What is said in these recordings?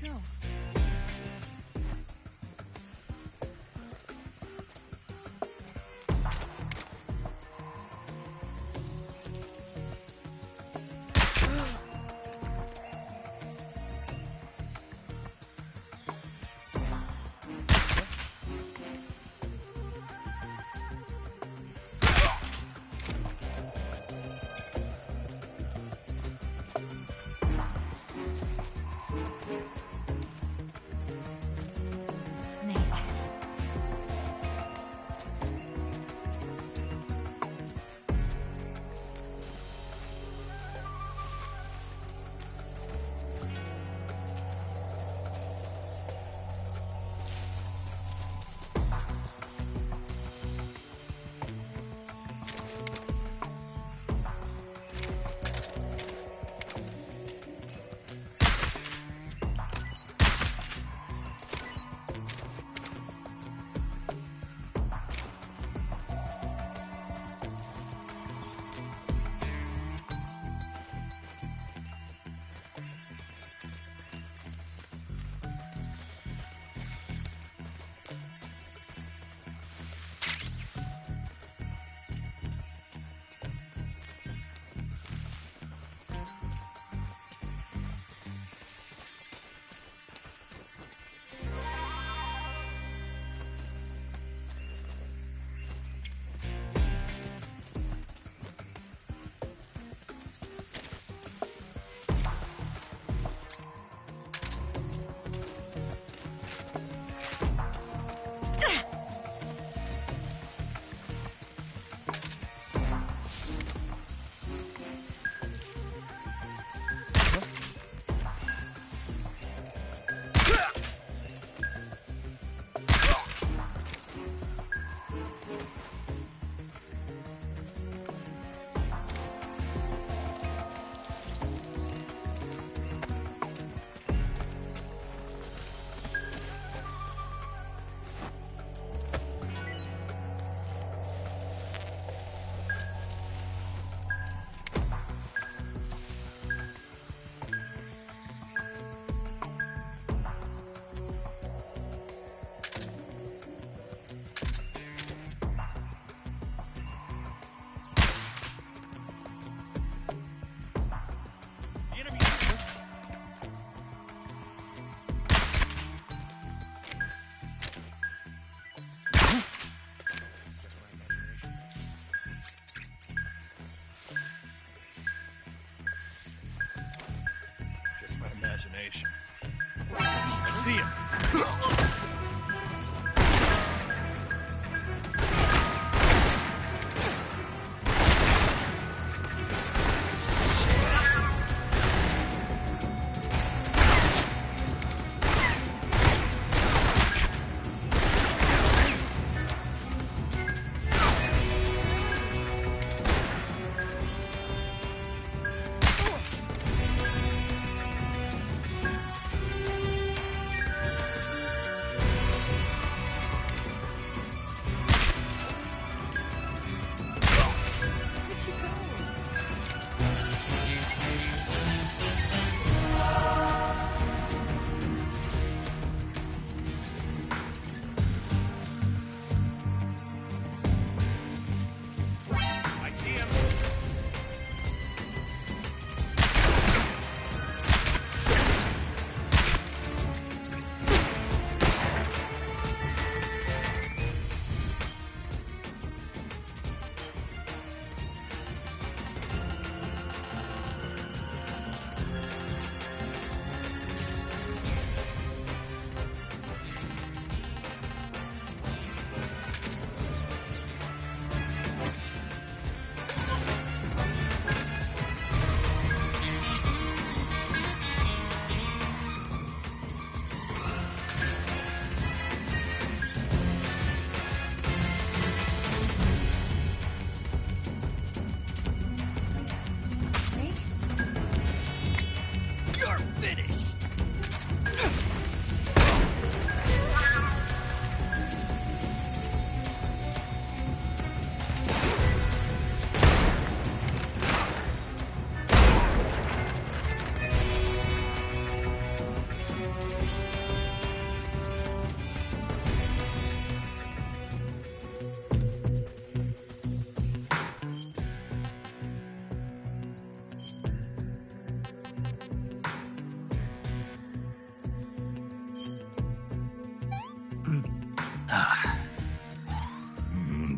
go. Imagination. I see him.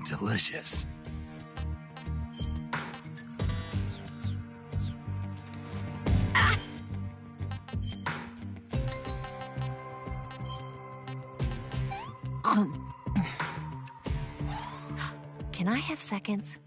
Delicious. Can I have seconds?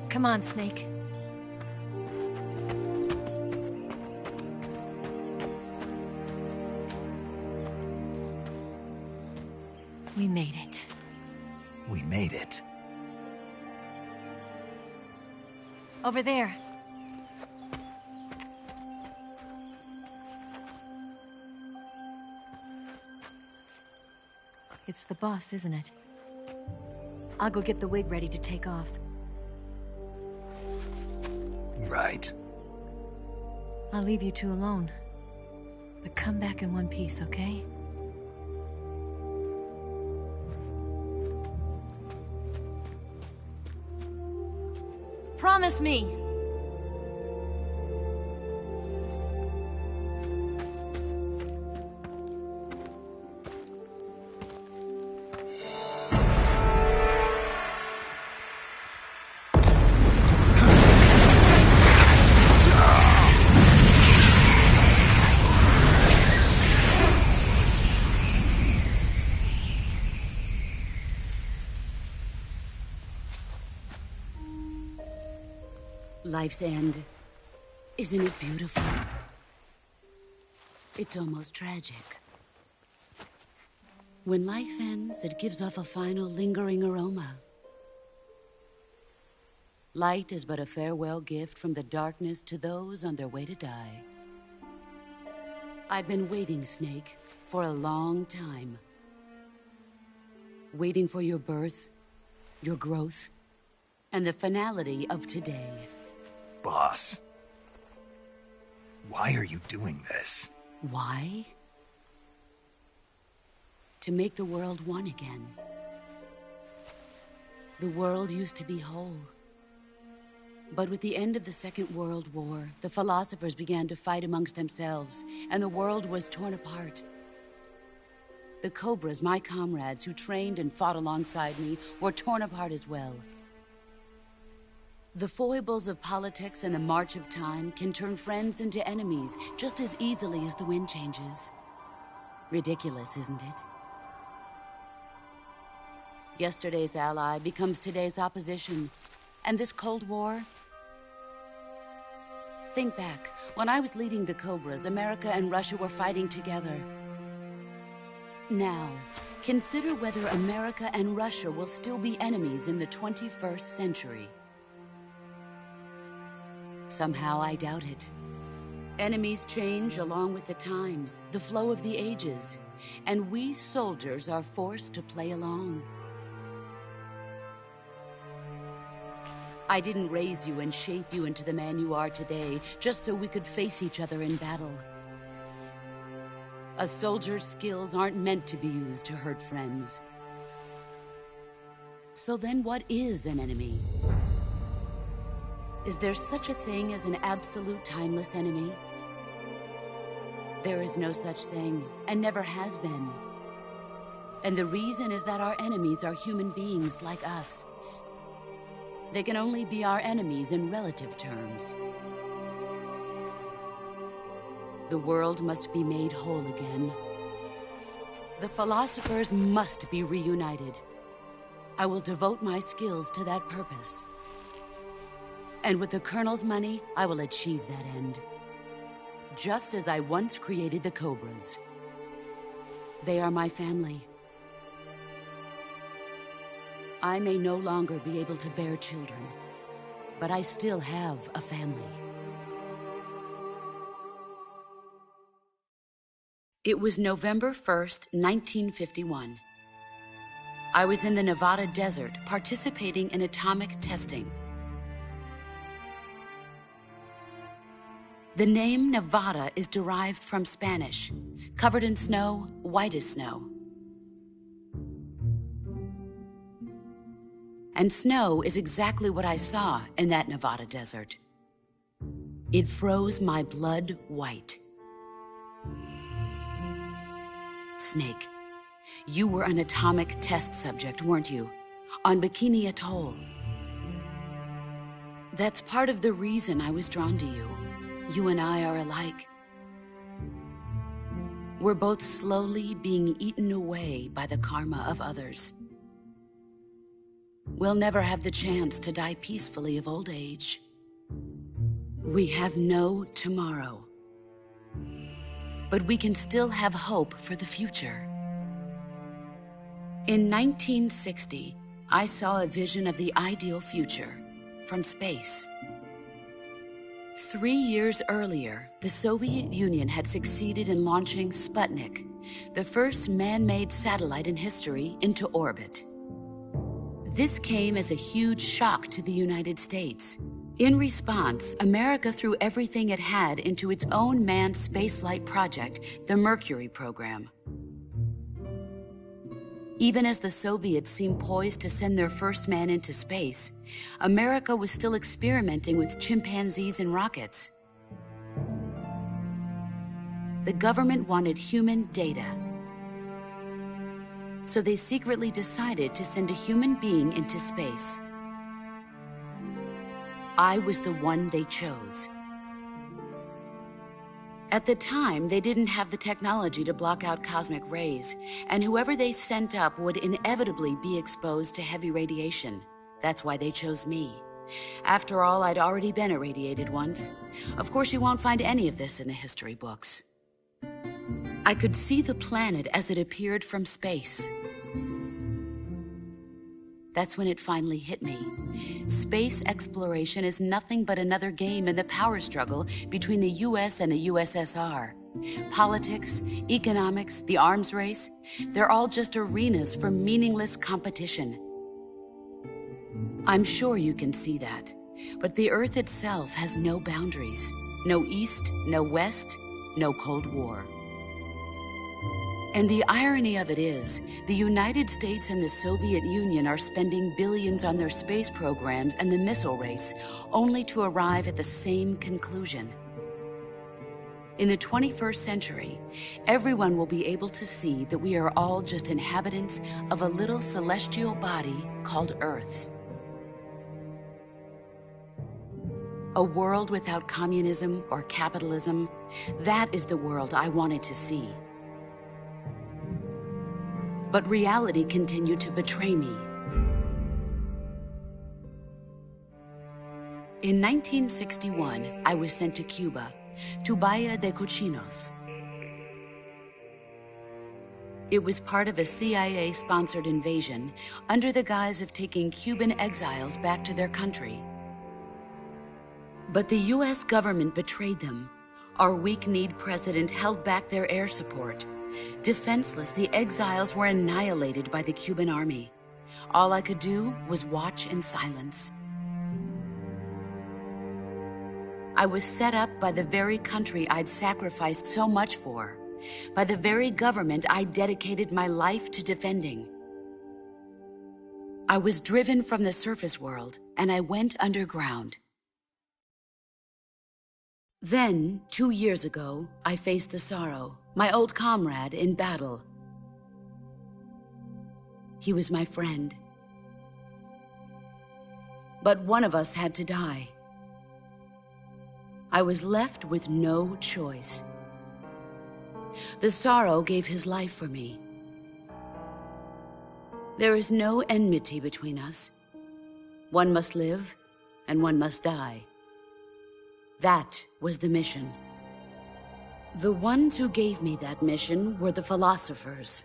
Come on, Snake. We made it. We made it. Over there. It's the boss, isn't it? I'll go get the wig ready to take off. Right. I'll leave you two alone. But come back in one piece, okay? Promise me! Life's end. Isn't it beautiful? It's almost tragic. When life ends, it gives off a final lingering aroma. Light is but a farewell gift from the darkness to those on their way to die. I've been waiting, Snake, for a long time. Waiting for your birth, your growth, and the finality of today. Boss. Why are you doing this? Why? To make the world one again. The world used to be whole. But with the end of the Second World War, the philosophers began to fight amongst themselves, and the world was torn apart. The Cobras, my comrades who trained and fought alongside me, were torn apart as well. The foibles of politics and the march of time can turn friends into enemies just as easily as the wind changes. Ridiculous, isn't it? Yesterday's ally becomes today's opposition. And this Cold War? Think back. When I was leading the Cobras, America and Russia were fighting together. Now, consider whether America and Russia will still be enemies in the 21st century. Somehow I doubt it. Enemies change along with the times, the flow of the ages, and we soldiers are forced to play along. I didn't raise you and shape you into the man you are today just so we could face each other in battle. A soldier's skills aren't meant to be used to hurt friends. So then what is an enemy? Is there such a thing as an absolute timeless enemy? There is no such thing, and never has been. And the reason is that our enemies are human beings like us. They can only be our enemies in relative terms. The world must be made whole again. The philosophers must be reunited. I will devote my skills to that purpose. And with the Colonel's money, I will achieve that end. Just as I once created the Cobras. They are my family. I may no longer be able to bear children, but I still have a family. It was November 1st, 1951. I was in the Nevada desert participating in atomic testing. The name Nevada is derived from Spanish, covered in snow, white as snow. And snow is exactly what I saw in that Nevada desert. It froze my blood white. Snake, you were an atomic test subject, weren't you? On Bikini Atoll. That's part of the reason I was drawn to you. You and I are alike. We're both slowly being eaten away by the karma of others. We'll never have the chance to die peacefully of old age. We have no tomorrow. But we can still have hope for the future. In 1960, I saw a vision of the ideal future from space. 3 years earlier, the Soviet Union had succeeded in launching Sputnik, the first man-made satellite in history, into orbit. This came as a huge shock to the United States. In response, America threw everything it had into its own manned spaceflight project, the Mercury program. Even as the Soviets seemed poised to send their first man into space, America was still experimenting with chimpanzees and rockets. The government wanted human data. So they secretly decided to send a human being into space. I was the one they chose. At the time, they didn't have the technology to block out cosmic rays, and whoever they sent up would inevitably be exposed to heavy radiation. That's why they chose me. After all, I'd already been irradiated once. Of course, you won't find any of this in the history books. I could see the planet as it appeared from space. That's when it finally hit me. Space exploration is nothing but another game in the power struggle between the US and the USSR. Politics, economics, the arms race, they're all just arenas for meaningless competition. I'm sure you can see that, but the Earth itself has no boundaries. No East, no West, no Cold War. And the irony of it is, the United States and the Soviet Union are spending billions on their space programs and the missile race, only to arrive at the same conclusion. In the 21st century, everyone will be able to see that we are all just inhabitants of a little celestial body called Earth. A world without communism or capitalism, that is the world I wanted to see. But reality continued to betray me. In 1961, I was sent to Cuba, to Bahia de Cochinos. It was part of a CIA-sponsored invasion under the guise of taking Cuban exiles back to their country. But the US government betrayed them. Our weak-kneed president held back their air support. Defenseless, the exiles were annihilated by the Cuban army. All I could do was watch in silence. I was set up by the very country I'd sacrificed so much for, by the very government I dedicated my life to defending. I was driven from the surface world, and I went underground. Then, 2 years ago, I faced the Sorrow, my old comrade in battle. He was my friend. But one of us had to die. I was left with no choice. The Sorrow gave his life for me. There is no enmity between us. One must live, and one must die. That was the mission. The ones who gave me that mission were the philosophers.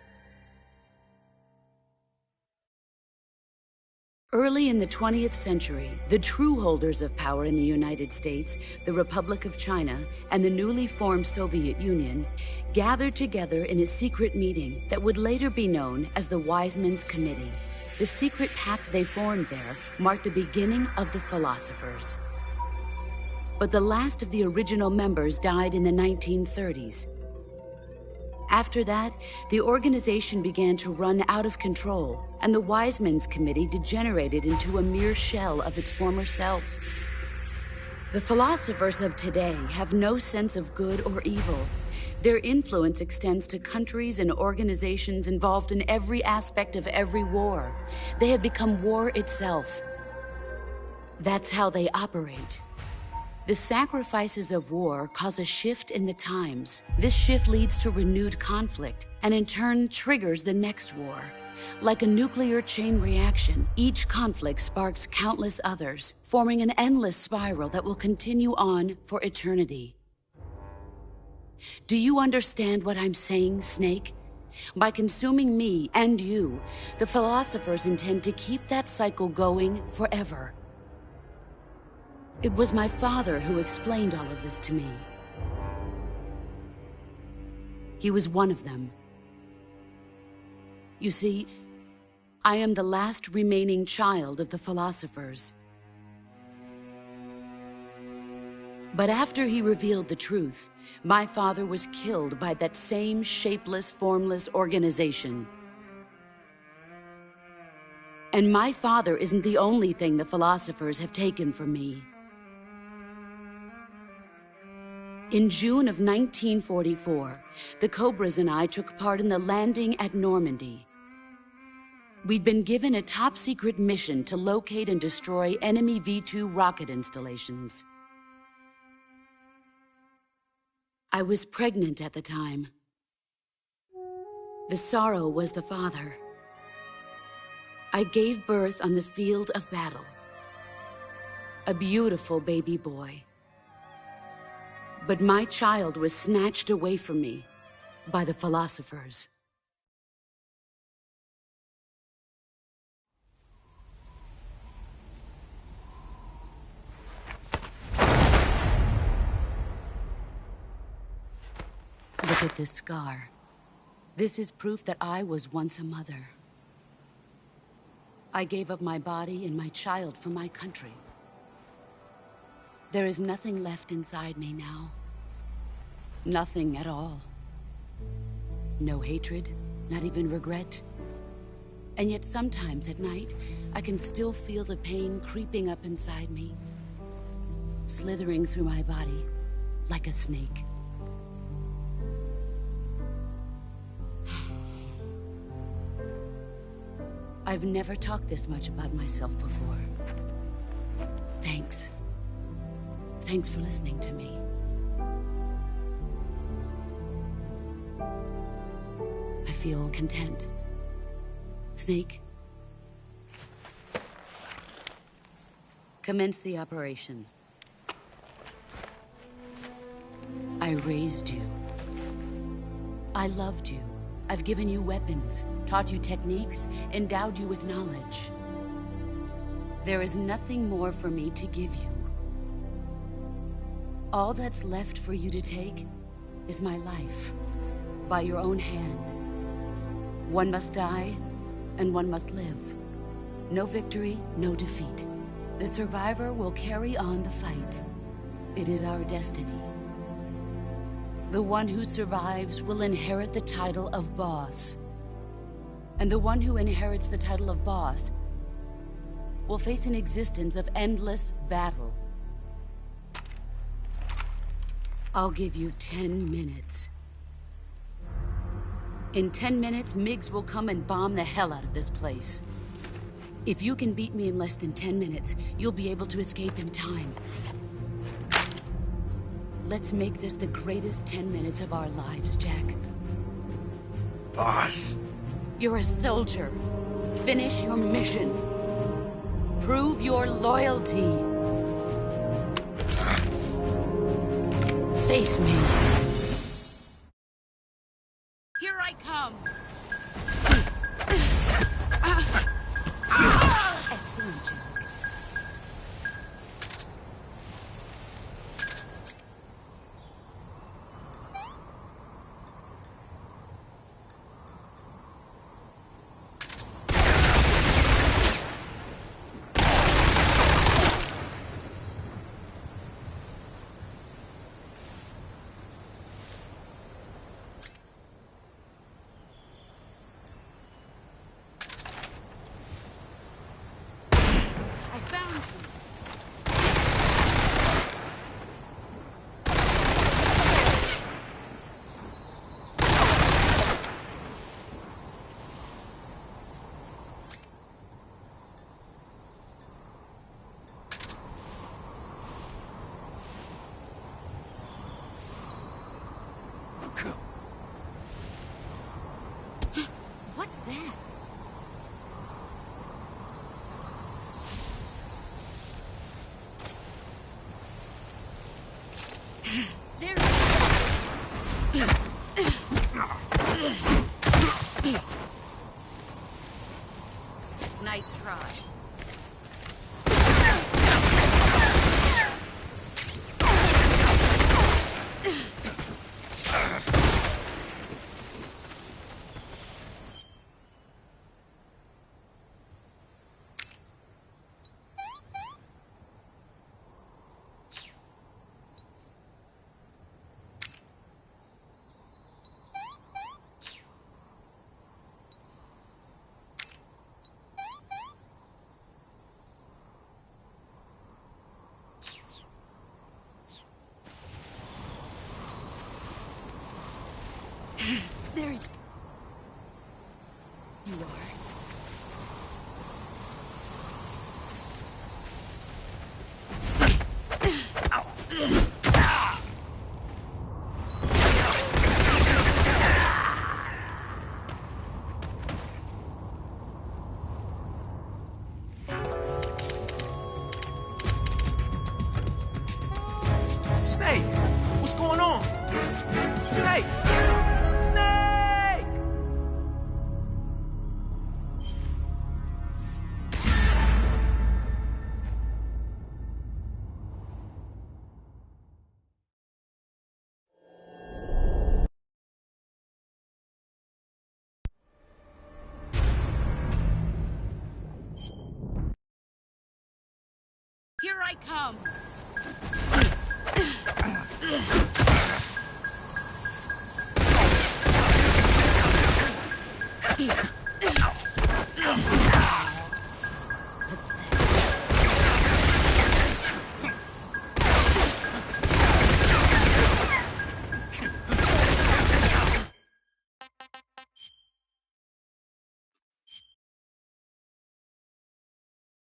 Early in the 20th century, the true holders of power in the United States, the Republic of China, and the newly formed Soviet Union gathered together in a secret meeting that would later be known as the Wise Men's Committee. The secret pact they formed there marked the beginning of the philosophers. But the last of the original members died in the 1930s. After that, the organization began to run out of control, and the Wise Men's Committee degenerated into a mere shell of its former self. The philosophers of today have no sense of good or evil. Their influence extends to countries and organizations involved in every aspect of every war. They have become war itself. That's how they operate. The sacrifices of war cause a shift in the times. This shift leads to renewed conflict, and in turn triggers the next war. Like a nuclear chain reaction, each conflict sparks countless others, forming an endless spiral that will continue on for eternity. Do you understand what I'm saying, Snake? By consuming me and you, the philosophers intend to keep that cycle going forever. It was my father who explained all of this to me. He was one of them. You see, I am the last remaining child of the philosophers. But after he revealed the truth, my father was killed by that same shapeless, formless organization. And my father isn't the only thing the philosophers have taken from me. In June of 1944, the Cobras and I took part in the landing at Normandy. We'd been given a top-secret mission to locate and destroy enemy V2 rocket installations. I was pregnant at the time. The Sorrow was the father. I gave birth on the field of battle. A beautiful baby boy. But my child was snatched away from me by the philosophers. Look at this scar. This is proof that I was once a mother. I gave up my body and my child for my country. There is nothing left inside me now. Nothing at all. No hatred, not even regret. And yet sometimes at night, I can still feel the pain creeping up inside me, slithering through my body like a snake. I've never talked this much about myself before. Thanks. Thanks for listening to me. I feel content. Snake? Commence the operation. I raised you. I loved you. I've given you weapons, taught you techniques, endowed you with knowledge. There is nothing more for me to give you. All that's left for you to take is my life, by your own hand. One must die, and one must live. No victory, no defeat. The survivor will carry on the fight. It is our destiny. The one who survives will inherit the title of boss. And the one who inherits the title of boss will face an existence of endless battle. I'll give you 10 minutes. In 10 minutes, Migs will come and bomb the hell out of this place. If you can beat me in less than 10 minutes, you'll be able to escape in time. Let's make this the greatest 10 minutes of our lives, Jack. Boss. You're a soldier. Finish your mission. Prove your loyalty. Face me. Here I come. Excellent, Jack. I found you. What's that? There. Nice try. There you are. Snake! What's going on? Snake! Snake! Here I come.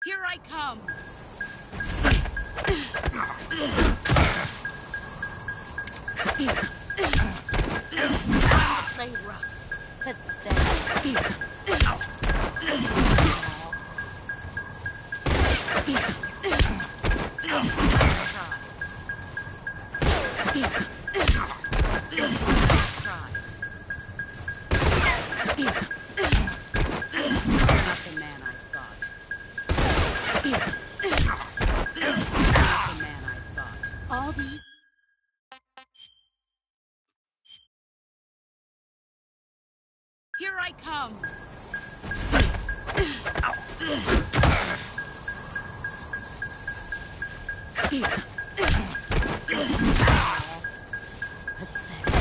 Here I come. Play rough. Pathetic. Here I come. Pathetic.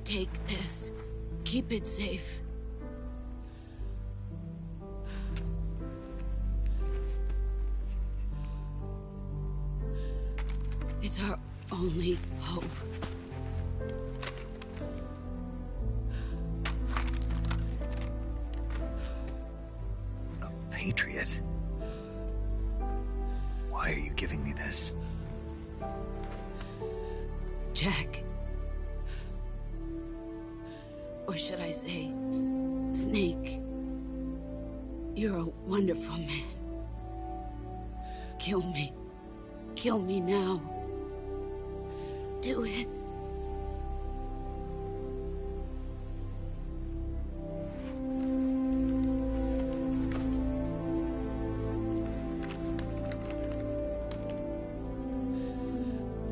Take this. Keep it safe. It's our only hope. A patriot? Why are you giving me this? Jack. Or should I say, Snake. You're a wonderful man. Kill me. Kill me now. Do it.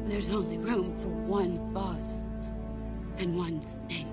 There's only room for one boss and one Snake.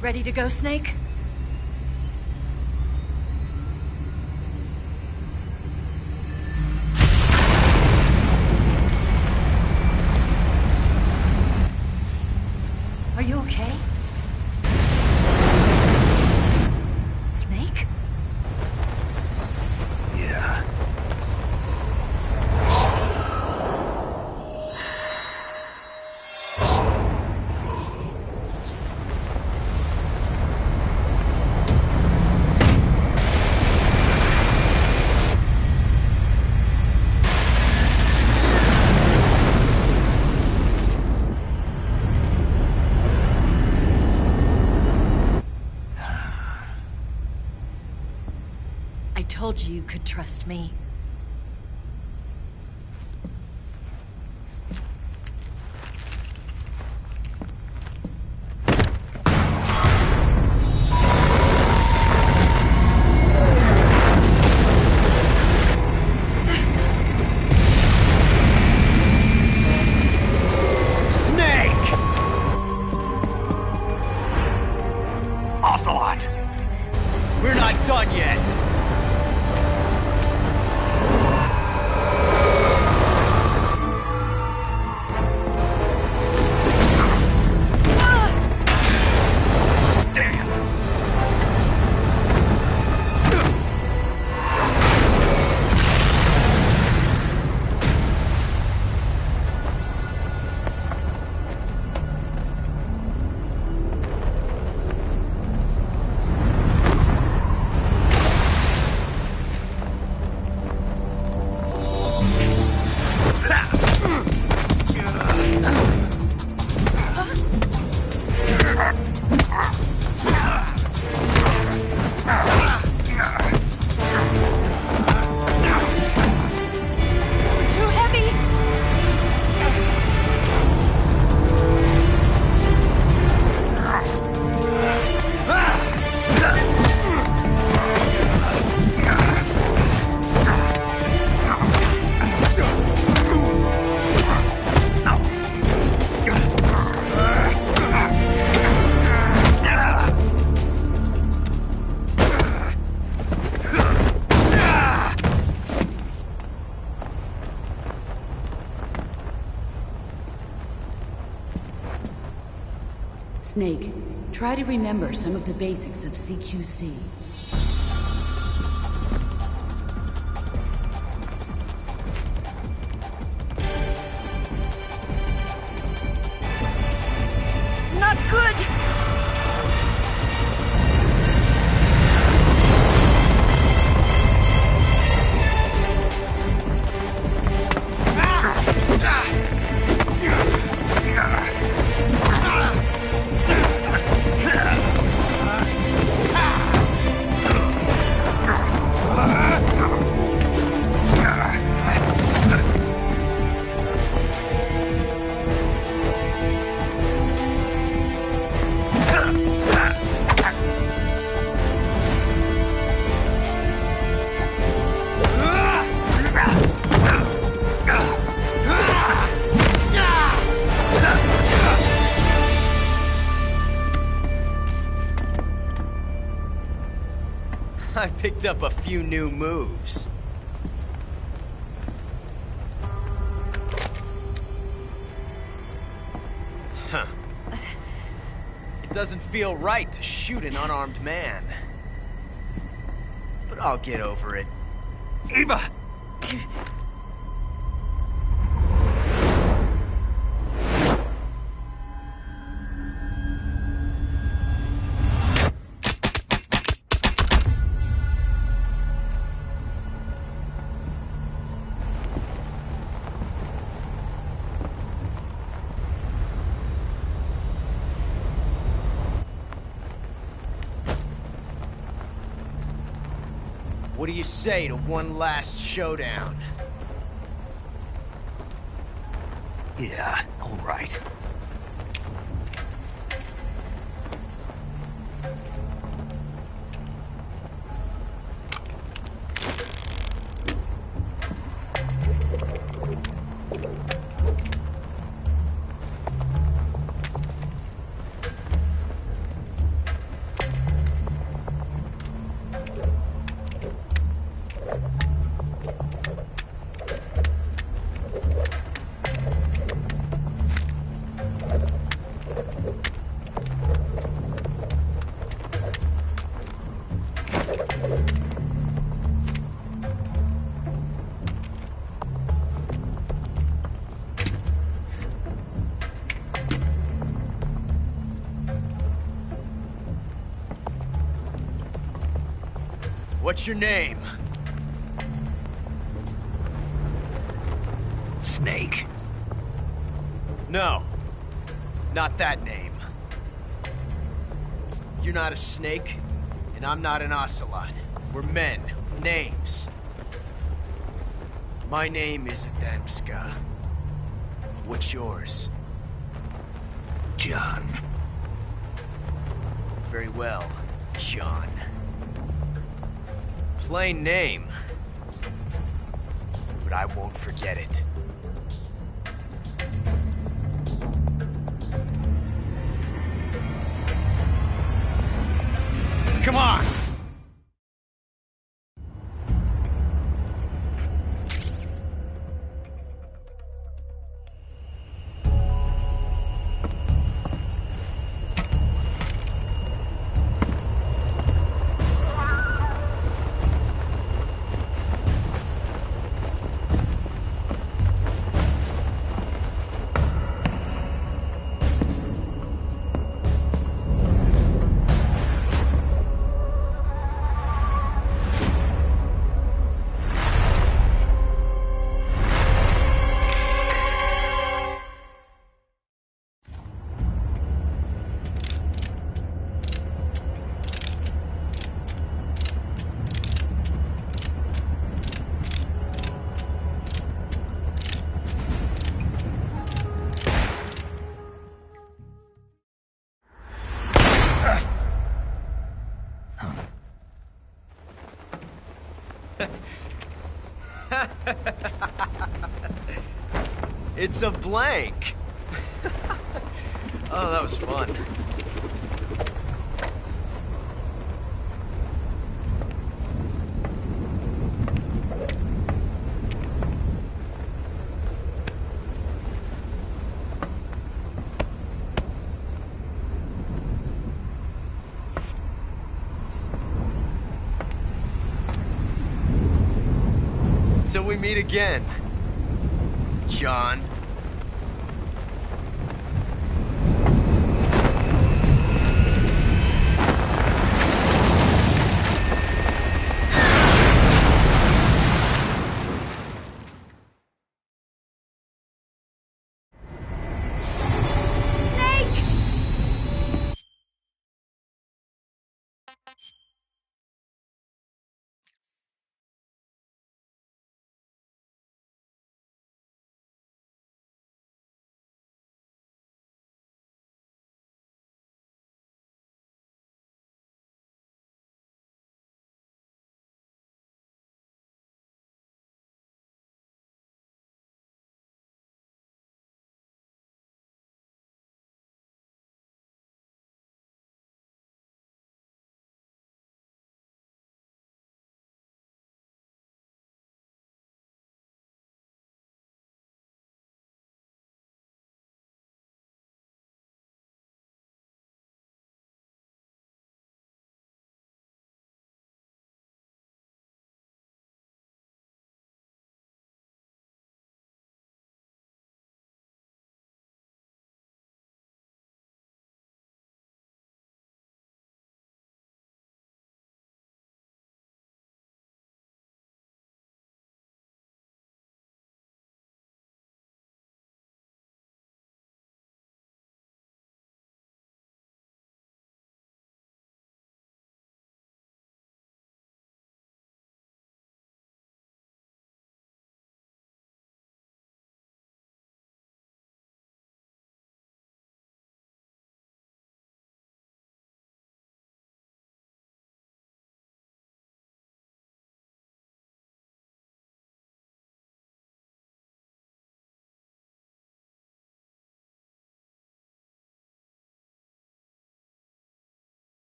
Ready to go, Snake? Are you okay? Snake? Yeah. I told you you could trust me. Snake! Ocelot! We're not done yet. Damn! Too heavy! Snake, try to remember some of the basics of CQC. Not good! I picked up a few new moves. Huh. It doesn't feel right to shoot an unarmed man. But I'll get over it. Eva! What do you say to one last showdown? Yeah, all right. What's your name? Snake. No. Not that name. You're not a snake, and I'm not an ocelot. We're men with names. My name is Adamska. What's yours? John. Very well, John. Plain name. But I won't forget it. Come on! It's a blank. Oh, that was fun. Till we meet again, John.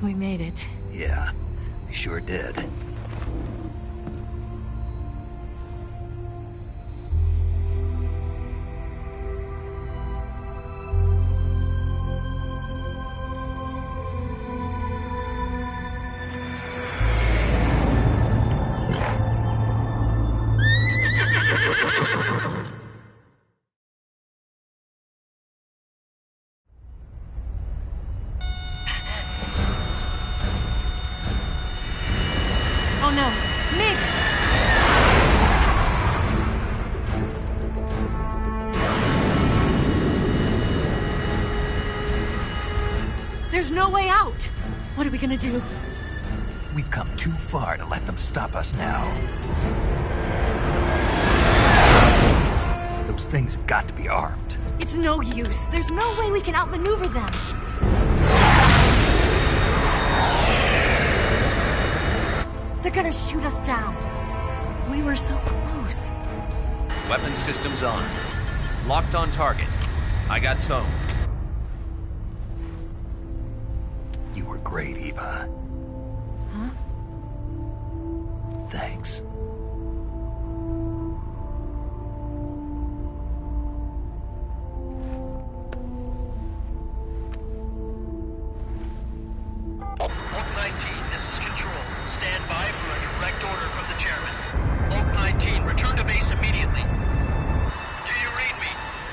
We made it. Yeah, we sure did. Oh no! Mix! There's no way out! What are we gonna do? We've come too far to let them stop us now. Those things have got to be armed. It's no use. There's no way we can outmaneuver them. They're gonna shoot us down. We were so close. Weapon systems on. Locked on target. I got tone. You were great, Eva. Huh? Thanks. Oak 19, this is Control. Stand by for a direct order from the chairman. Oak 19, return to base immediately. Do you read me?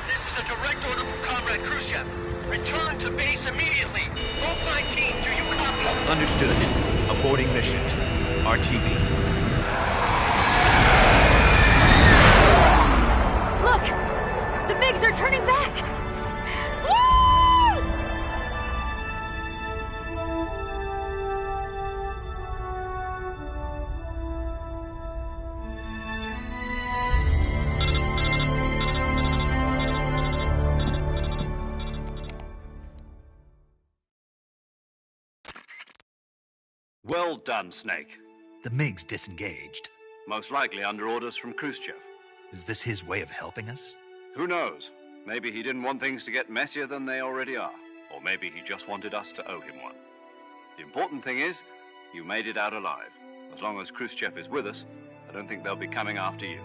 This is a direct order from Comrade Khrushchev. Return to base immediately. Oak 19, do you copy? Understood. Aborting mission. RTB. Look! The MiGs are turning back! Woo! Well done, Snake. The MiG's disengaged. Most likely under orders from Khrushchev. Is this his way of helping us? Who knows? Maybe he didn't want things to get messier than they already are. Or maybe he just wanted us to owe him one. The important thing is, you made it out alive. As long as Khrushchev is with us, I don't think they'll be coming after you.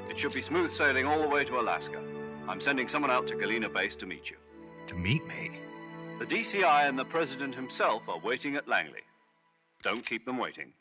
It should be smooth sailing all the way to Alaska. I'm sending someone out to Galena Base to meet you. To meet me? The DCI and the President himself are waiting at Langley. Don't keep them waiting.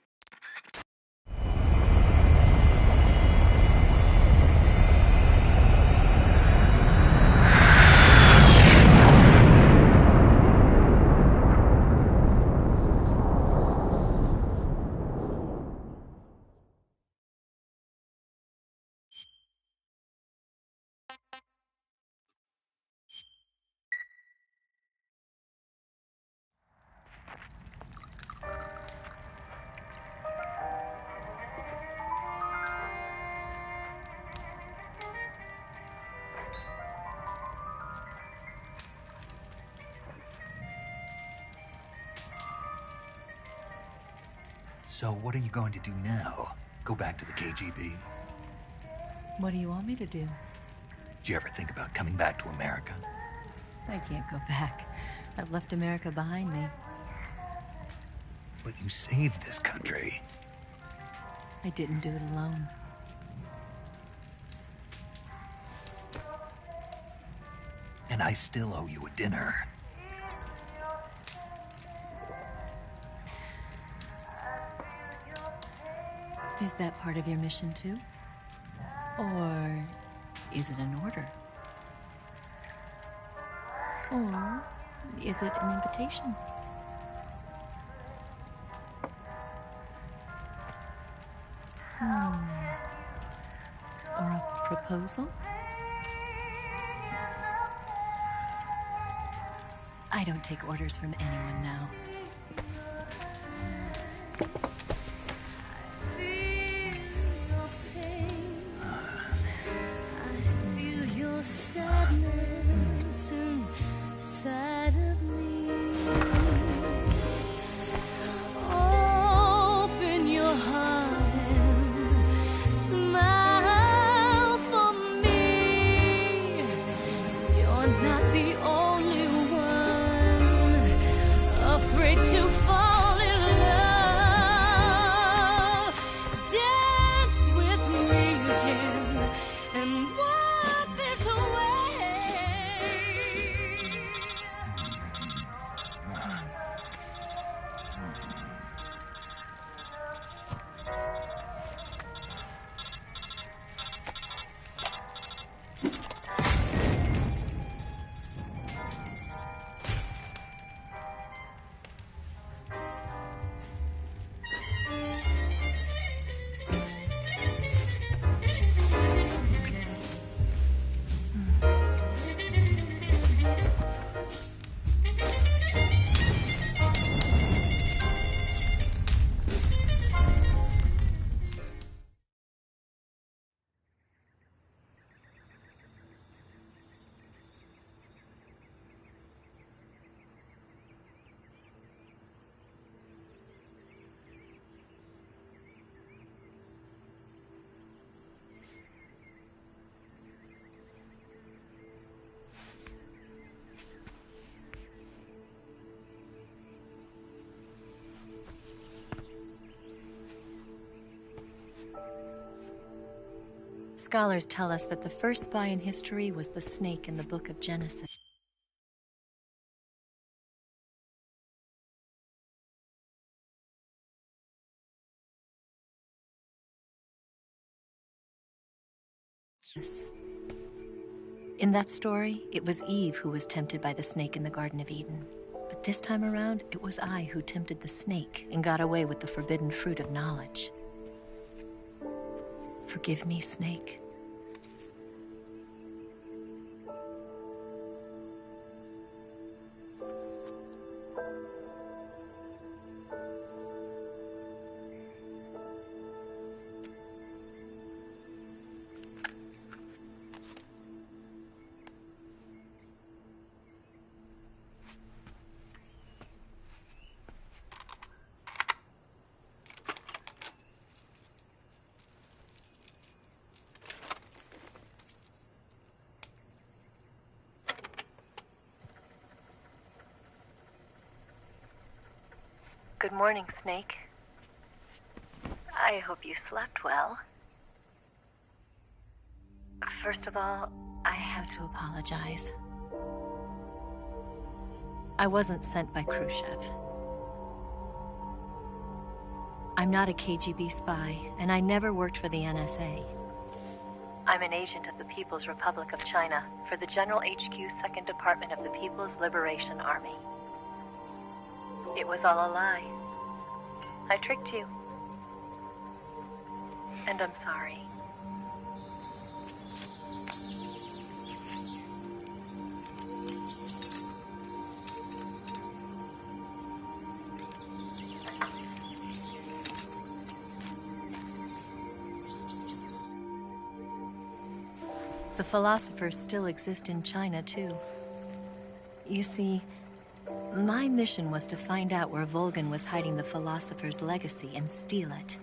So what are you going to do now? Go back to the KGB? What do you want me to do? Did you ever think about coming back to America? I can't go back. I've left America behind me. But you saved this country. I didn't do it alone. And I still owe you a dinner. Is that part of your mission too? Or is it an order? Or is it an invitation? Or a proposal? I don't take orders from anyone now. Sadness inside of me. Open your heart and smile for me. You're not the only one afraid to Scholars tell us that the first spy in history was the snake in the book of Genesis. In that story, it was Eve who was tempted by the snake in the Garden of Eden. But this time around, it was I who tempted the snake and got away with the forbidden fruit of knowledge. Forgive me, Snake. Good morning, Snake. I hope you slept well. First of all, I have to apologize. I wasn't sent by Khrushchev. I'm not a KGB spy, and I never worked for the NSA. I'm an agent of the People's Republic of China for the General HQ 2nd Department of the People's Liberation Army. It was all a lie. I tricked you. And I'm sorry. The philosophers still exist in China, too. You see, my mission was to find out where Volgin was hiding the philosopher's legacy and steal it.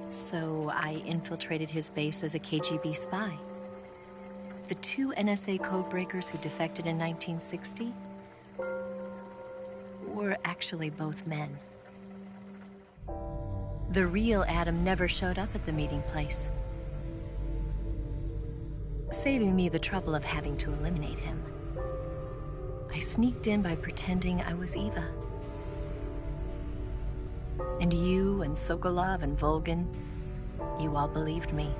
So I infiltrated his base as a KGB spy. The 2 NSA codebreakers who defected in 1960 were actually both men. The real Adam never showed up at the meeting place, saving me the trouble of having to eliminate him. I sneaked in by pretending I was Eva. And you and Sokolov and Volgin, you all believed me.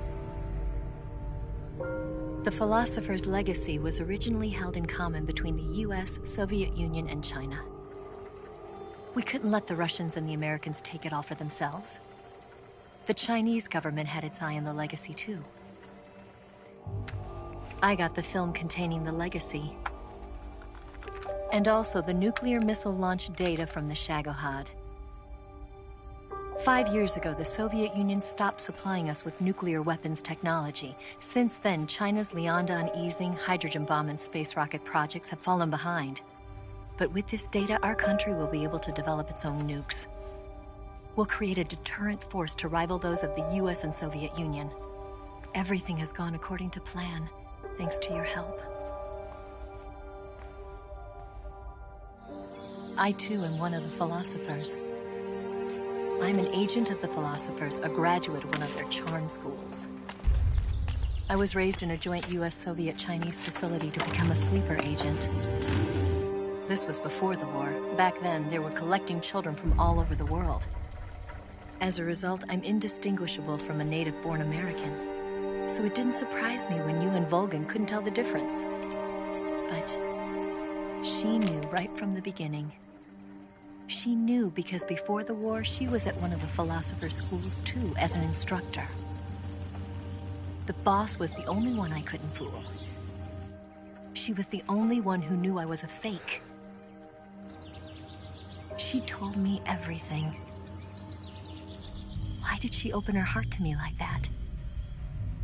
The philosopher's legacy was originally held in common between the US, Soviet Union, and China. We couldn't let the Russians and the Americans take it all for themselves. The Chinese government had its eye on the legacy, too. I got the film containing the legacy, and also the nuclear missile launch data from the Shagohod. 5 years ago, the Soviet Union stopped supplying us with nuclear weapons technology. Since then, China's Liaodong easing, hydrogen bomb, and space rocket projects have fallen behind. But with this data, our country will be able to develop its own nukes. We'll create a deterrent force to rival those of the US and Soviet Union. Everything has gone according to plan, thanks to your help. I, too, am one of the philosophers. I'm an agent of the philosophers, a graduate of one of their charm schools. I was raised in a joint US-Soviet-Chinese facility to become a sleeper agent. This was before the war. Back then, they were collecting children from all over the world. As a result, I'm indistinguishable from a native-born American. So it didn't surprise me when you and Volgin couldn't tell the difference. But she knew right from the beginning. She knew because before the war, she was at one of the philosopher's schools too, as an instructor. The boss was the only one I couldn't fool. She was the only one who knew I was a fake. She told me everything. Why did she open her heart to me like that?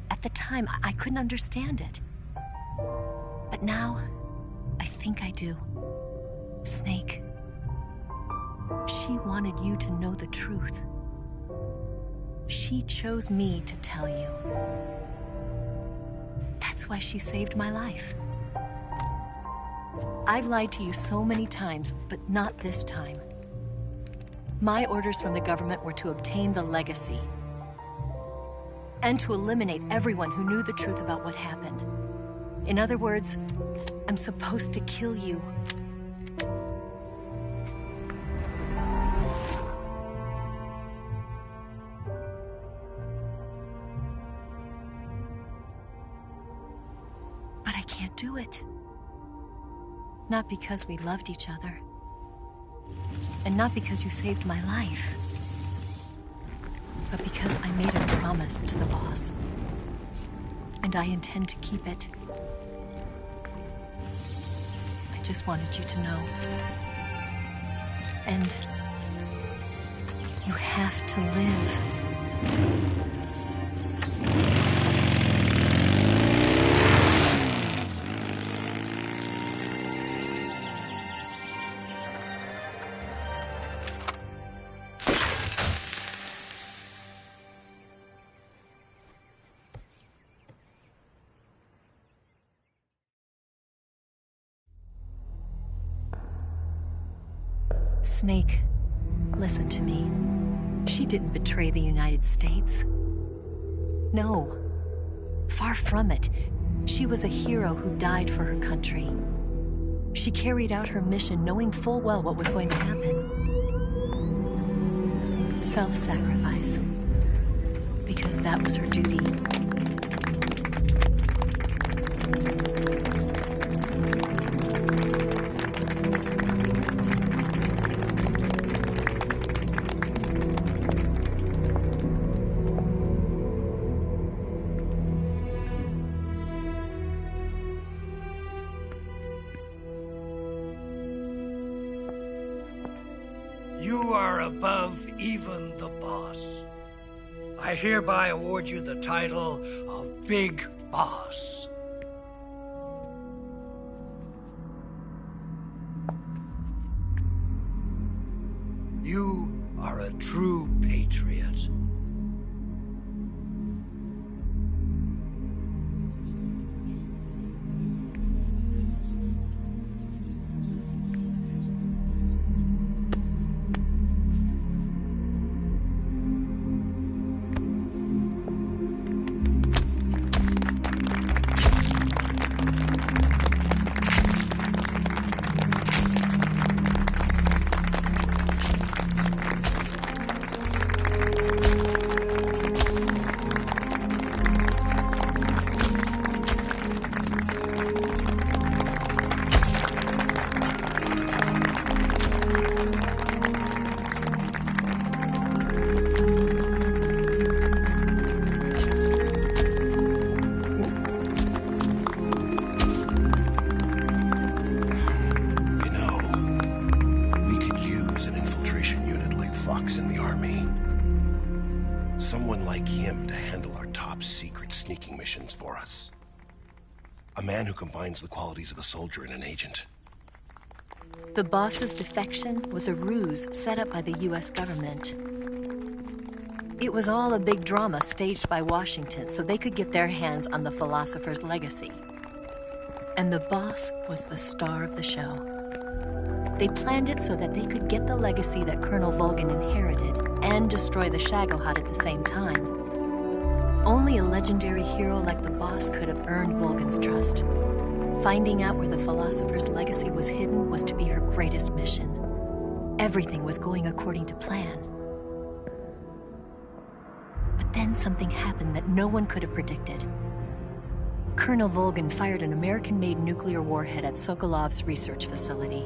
At the time, I couldn't understand it. But now, I think I do. Snake. She wanted you to know the truth. She chose me to tell you. That's why she saved my life. I've lied to you so many times, but not this time. My orders from the government were to obtain the legacy. and to eliminate everyone who knew the truth about what happened. In other words, I'm supposed to kill you. But I can't do it. Not because we loved each other. And not because you saved my life. But because I made a promise to the boss. And I intend to keep it. I just wanted you to know. And you have to live. Snake, listen to me. She didn't betray the United States. No. Far from it. She was a hero who died for her country. She carried out her mission knowing full well what was going to happen. Self-sacrifice. Because that was her duty. You are above even the boss. I hereby award you the title of Big Boss. You are a true patriot. In the army. Someone like him to handle our top secret sneaking missions for us. A man who combines the qualities of a soldier and an agent. The boss's defection was a ruse set up by the US government. It was all a big drama staged by Washington so they could get their hands on the philosopher's legacy. And the boss was the star of the show. They planned it so that they could get the legacy that Colonel Volgin inherited and destroy the Shagohod at the same time. Only a legendary hero like the boss could have earned Volgin's trust. Finding out where the philosopher's legacy was hidden was to be her greatest mission. Everything was going according to plan. But then something happened that no one could have predicted. Colonel Volgin fired an American-made nuclear warhead at Sokolov's research facility.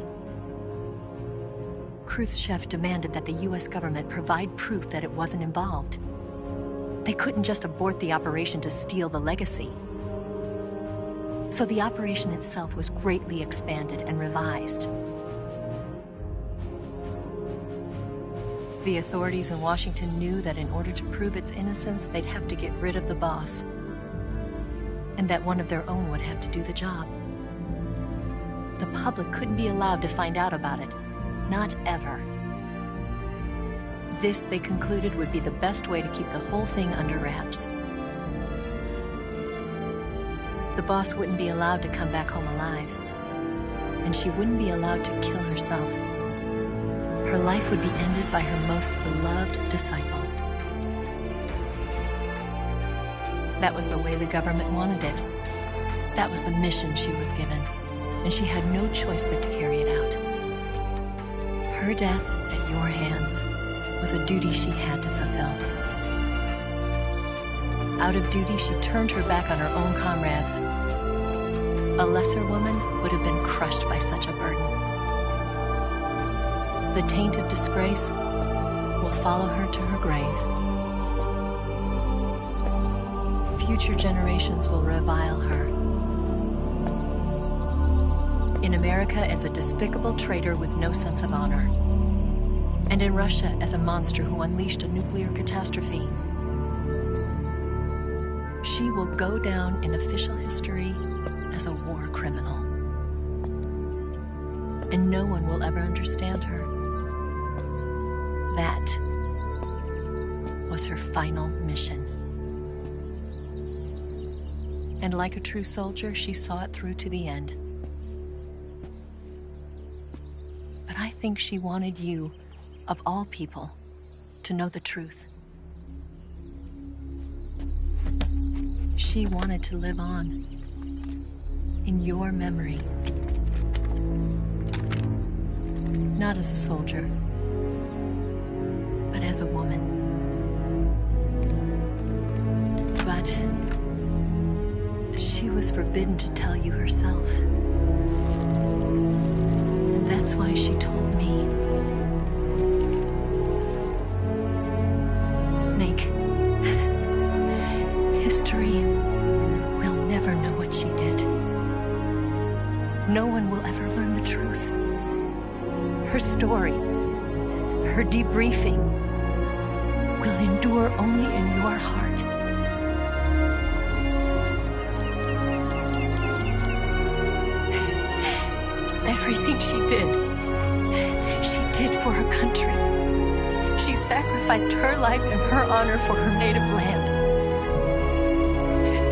Khrushchev demanded that the US government provide proof that it wasn't involved. They couldn't just abort the operation to steal the legacy. So the operation itself was greatly expanded and revised. The authorities in Washington knew that in order to prove its innocence, they'd have to get rid of the boss. And that one of their own would have to do the job. The public couldn't be allowed to find out about it. Not ever. This, they concluded, would be the best way to keep the whole thing under wraps. The boss wouldn't be allowed to come back home alive. And she wouldn't be allowed to kill herself. Her life would be ended by her most beloved disciple. That was the way the government wanted it. That was the mission she was given, and she had no choice but to carry it out. Her death at your hands was a duty she had to fulfill. Out of duty, she turned her back on her own comrades. A lesser woman would have been crushed by such a burden. The taint of disgrace will follow her to her grave. Future generations will revile her. In America as a despicable traitor with no sense of honor. And in Russia as a monster who unleashed a nuclear catastrophe. She will go down in official history as a war criminal. And no one will ever understand her. That was her final mission. And like a true soldier, she saw it through to the end. But I think she wanted you, of all people, to know the truth. She wanted to live on in your memory. Not as a soldier, but as a woman. But she was forbidden to tell you herself. And that's why she told me. Snake, history will never know what she did. No one will ever learn the truth. Her story, her debriefing, will endure only in your heart. Everything she did for her country. She sacrificed her life and her honor for her native land.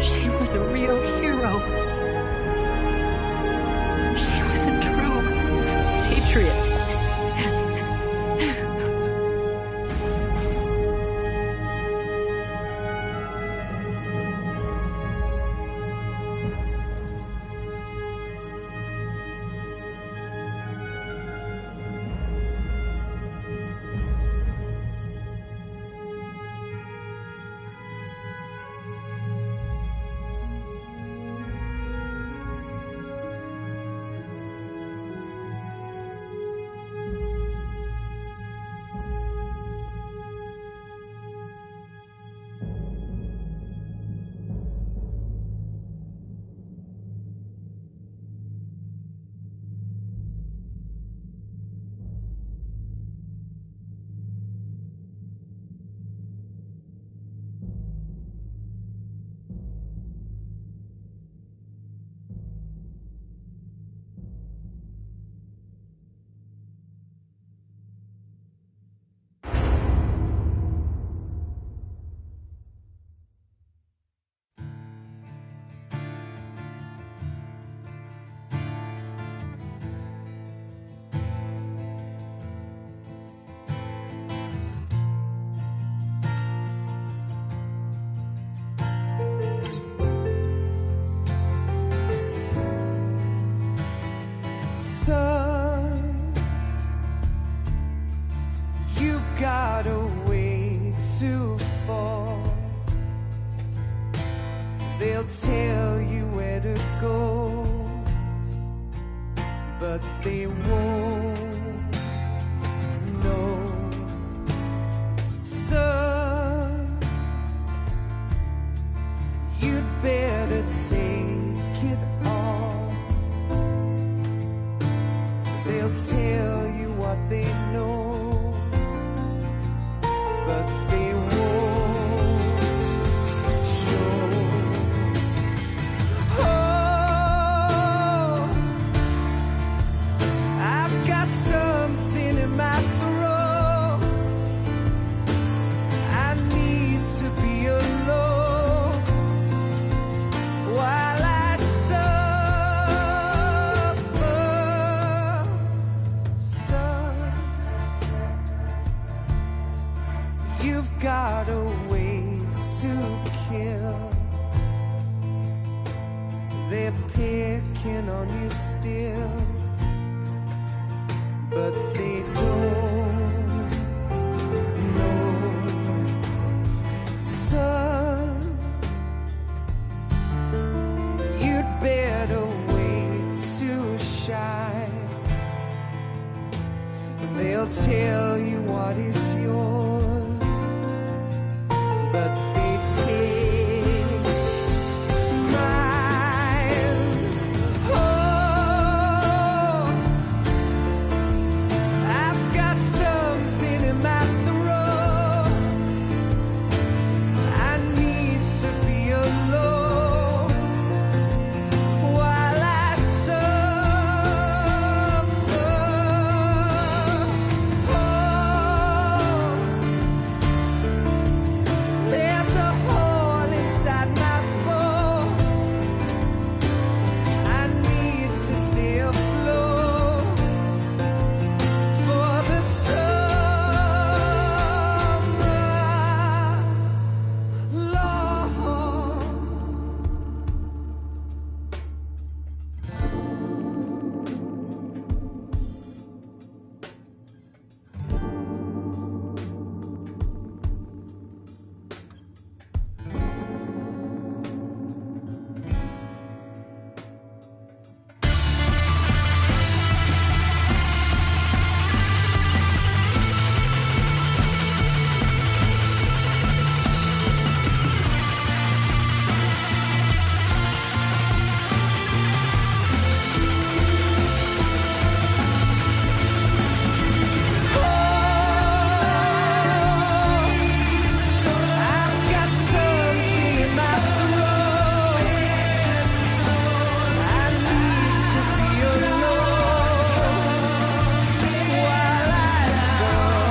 She was a real hero. She was a true patriot. got a ways to fall. They'll tell you where to go, but they won't know. Son, you'd better take it all. They'll tell you what they know, but they won't show. Oh, I've got something in my throat. I need to be alone while I suffer. Son, working on you still, but they don't know. Son, you'd better wait to shine. They'll tell you what is yours, but they take mine. Oh, I've got something in my throat. I need to be alone while I suffer. There's a hole inside my bones. I need to stay afloat for the summer, Lord. I've got something in my throat. I need to be alone while I suffer.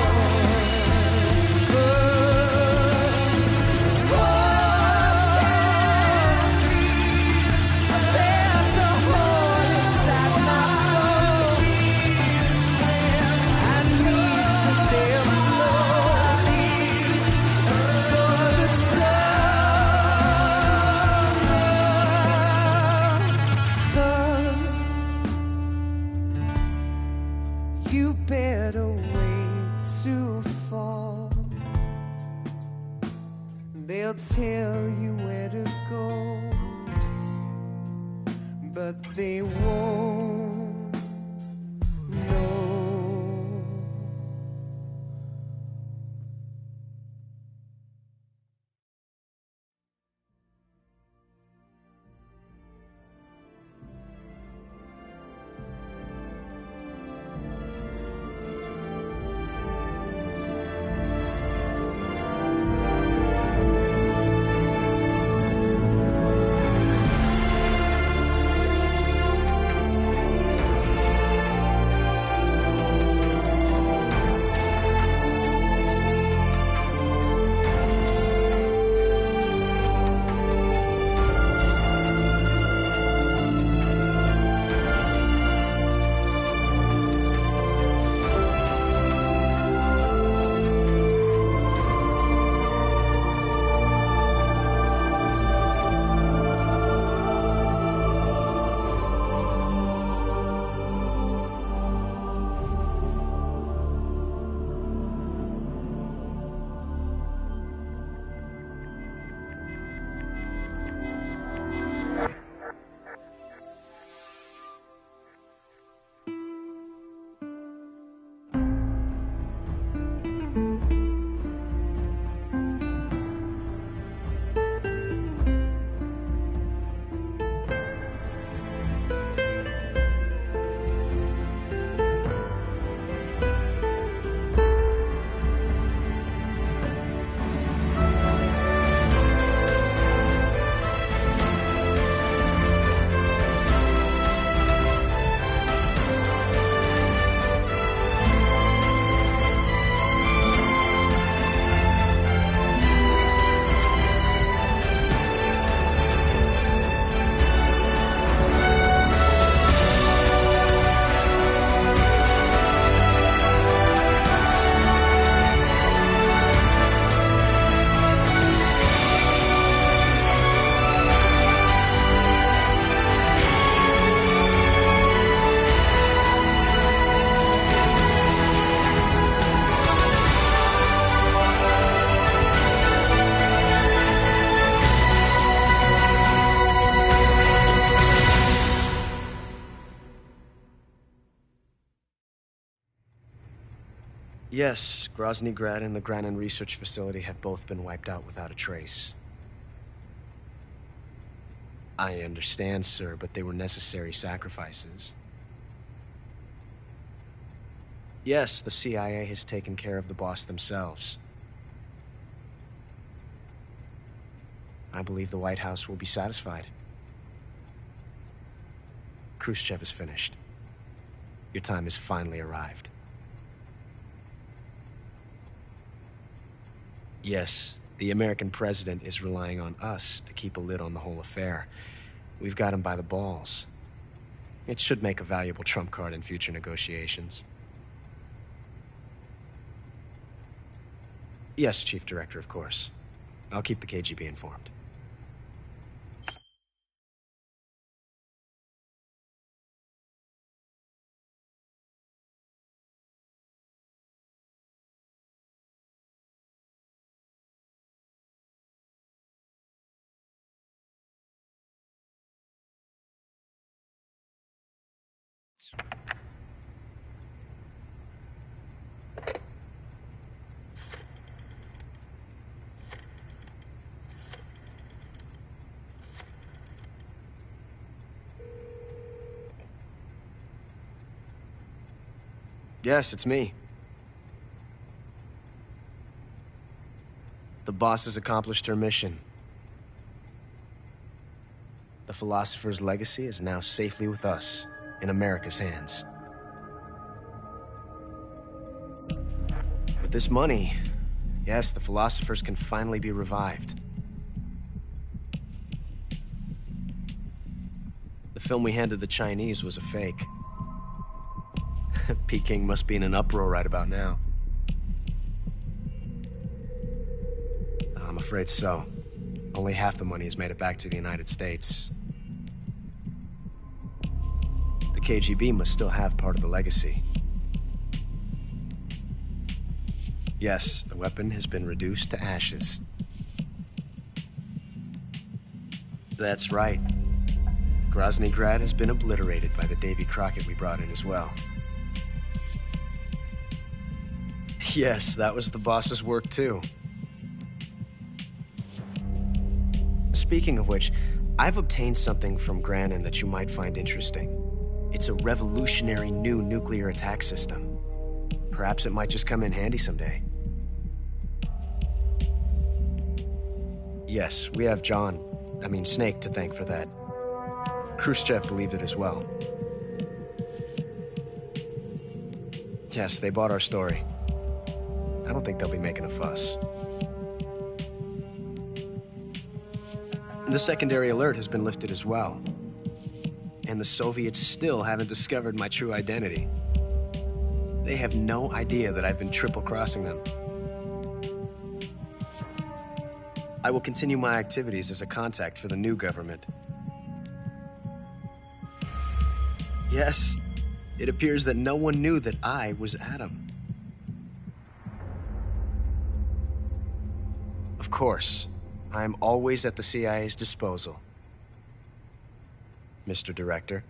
There's a hole inside my bones. I need to stay afloat for the summer. Son, you better wait to fall. They'll tell you where to go, but they won't know. Yes, Grozny Grad and the Granin Research Facility have both been wiped out without a trace. I understand, sir, but they were necessary sacrifices. Yes, the CIA has taken care of the boss themselves. I believe the White House will be satisfied. Khrushchev is finished. Your time has finally arrived. Yes, the American president is relying on us to keep a lid on the whole affair. We've got him by the balls. It should make a valuable trump card in future negotiations. Yes, Chief Director, of course. I'll keep the KGB informed. Yes, it's me. The boss has accomplished her mission. The philosopher's legacy is now safely with us, in America's hands. With this money, yes, the philosophers can finally be revived. The film we handed the Chinese was a fake. Peking must be in an uproar right about now. I'm afraid so. Only half the money has made it back to the United States. The KGB must still have part of the legacy. Yes, the weapon has been reduced to ashes. That's right. Grozny Grad has been obliterated by the Davy Crockett we brought in as well. Yes, that was the boss's work too. Speaking of which, I've obtained something from Granin that you might find interesting. It's a revolutionary new nuclear attack system. Perhaps it might just come in handy someday. Yes, we have Snake to thank for that. Khrushchev believed it as well. Yes, they bought our story. I don't think they'll be making a fuss. The secondary alert has been lifted as well. And the Soviets still haven't discovered my true identity. They have no idea that I've been triple-crossing them. I will continue my activities as a contact for the new government. Yes, it appears that no one knew that I was Adam. Of course, I am always at the CIA's disposal, Mr. Director.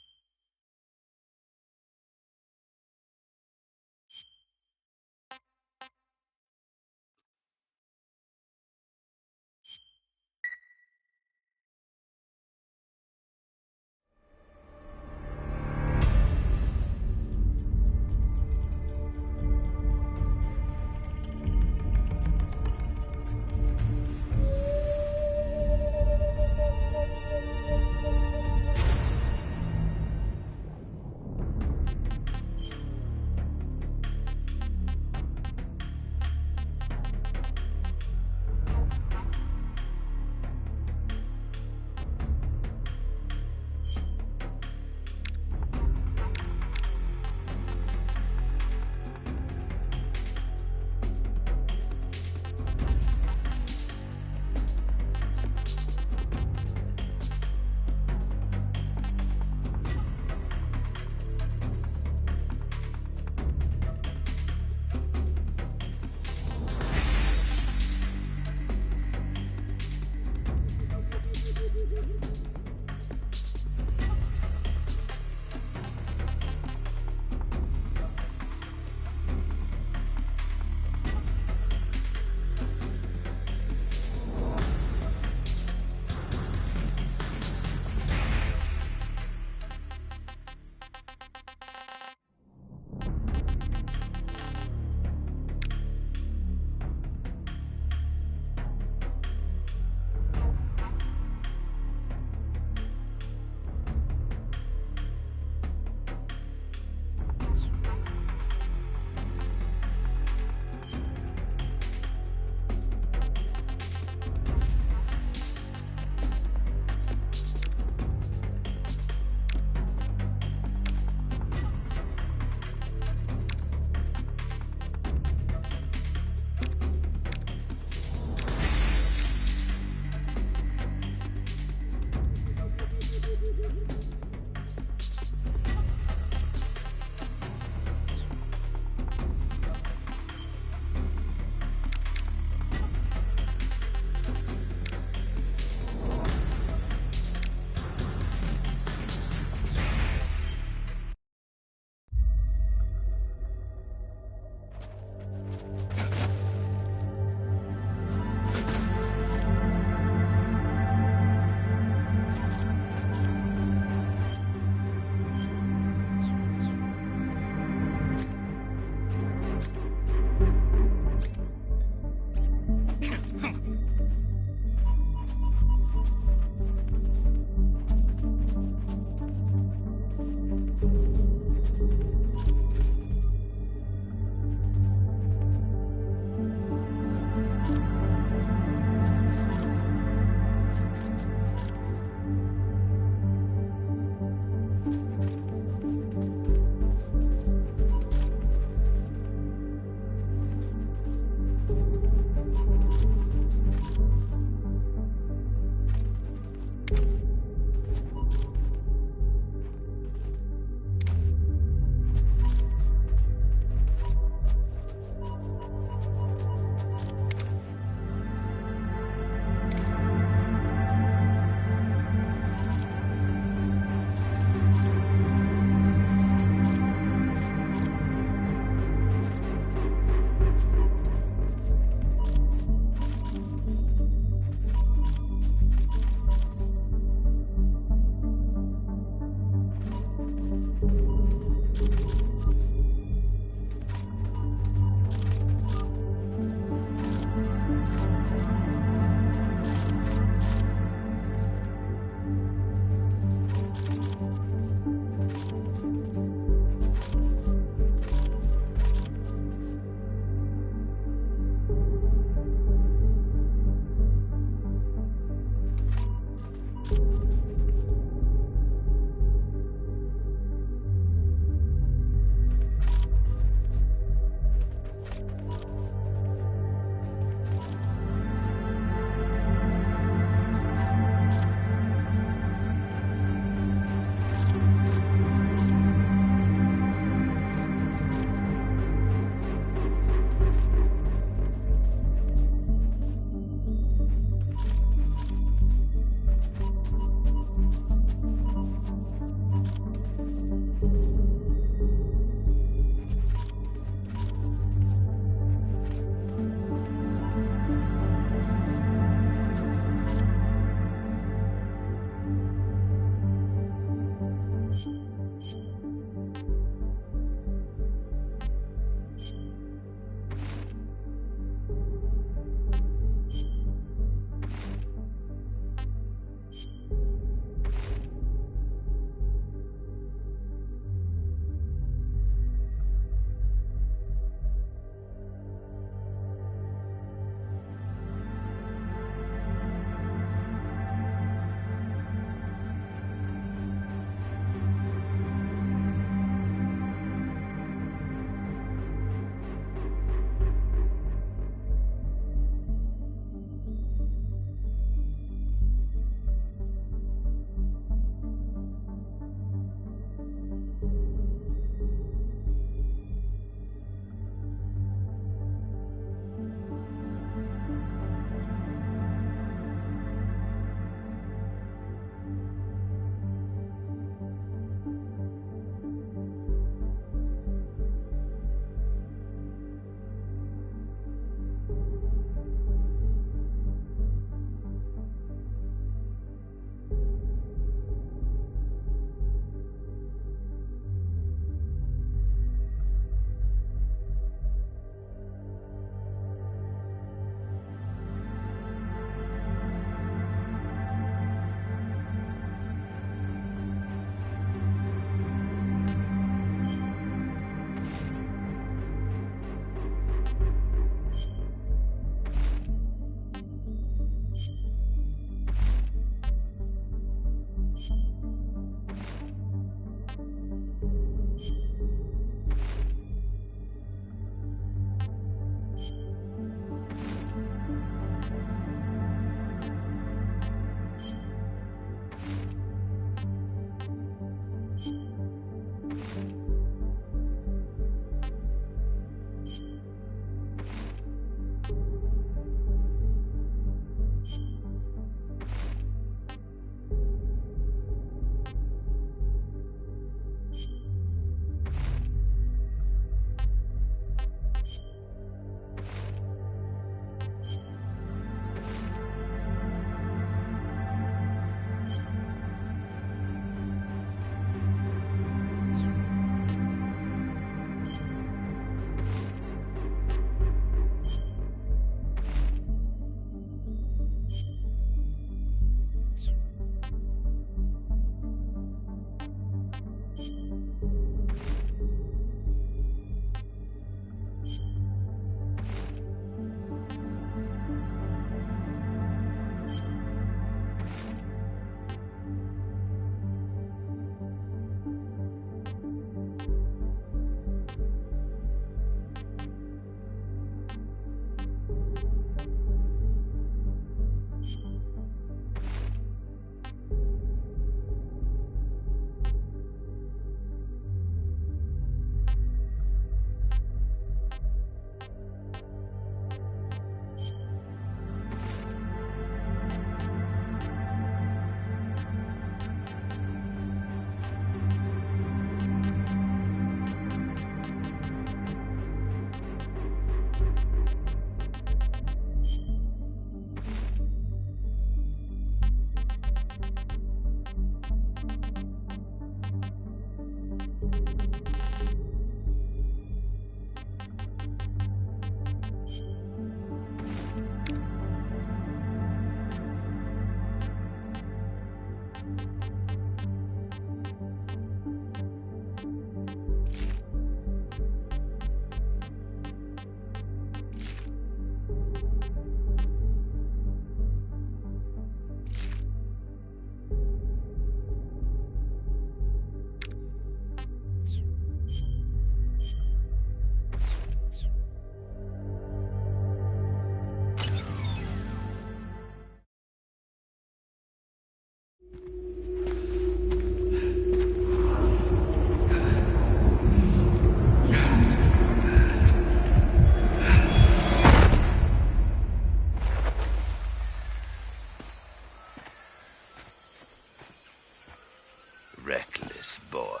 Reckless boy.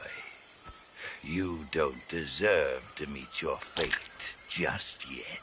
You don't deserve to meet your fate just yet.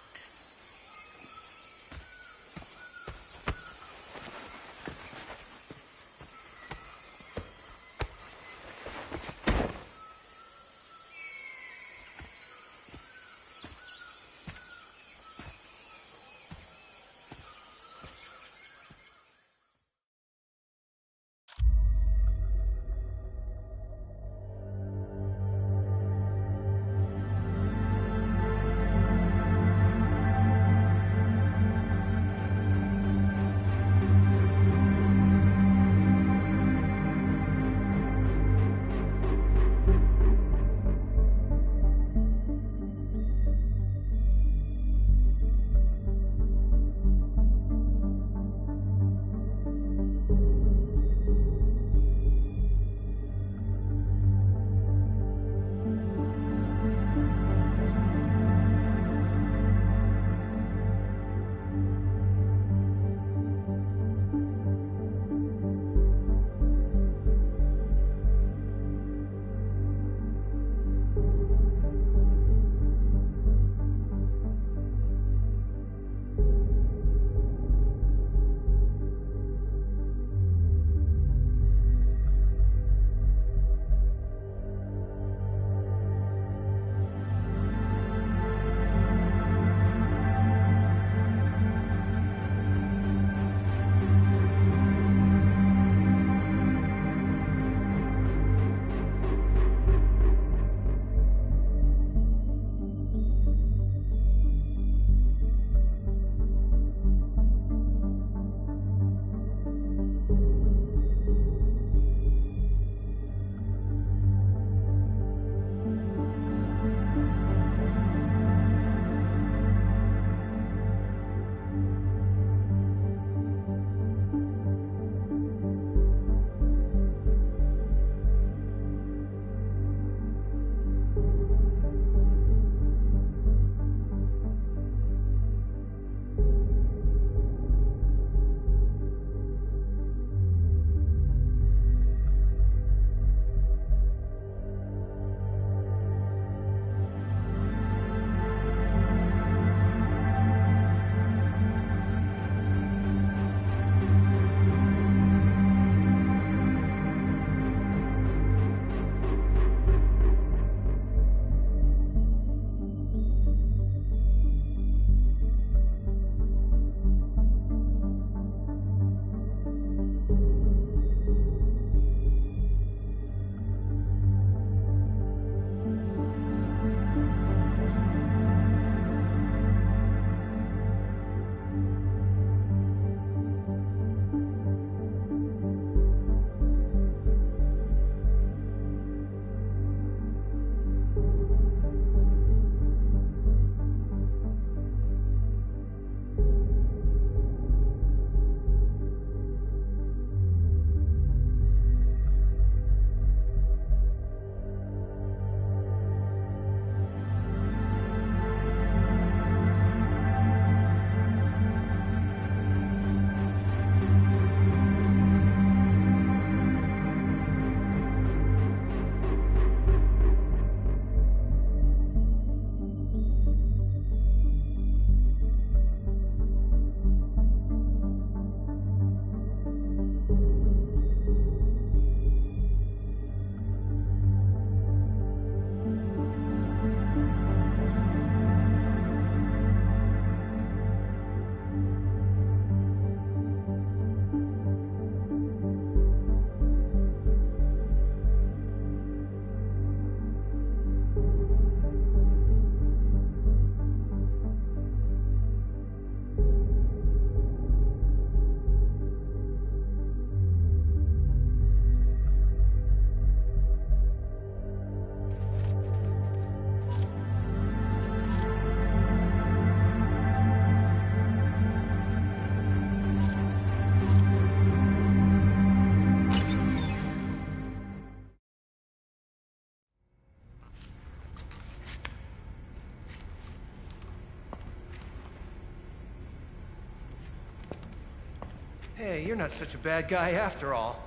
Hey, you're not such a bad guy after all.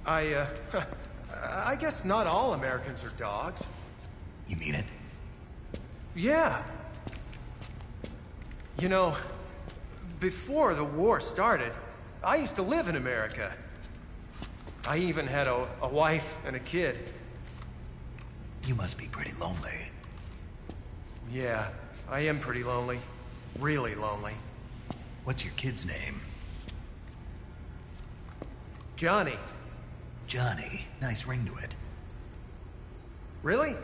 I guess not all Americans are dogs. You mean it? Yeah. You know, before the war started, I used to live in America. I even had a wife and a kid. You must be pretty lonely. Yeah, I am pretty lonely. Really lonely. What's your kid's name? Johnny. Johnny. Nice ring to it. Really?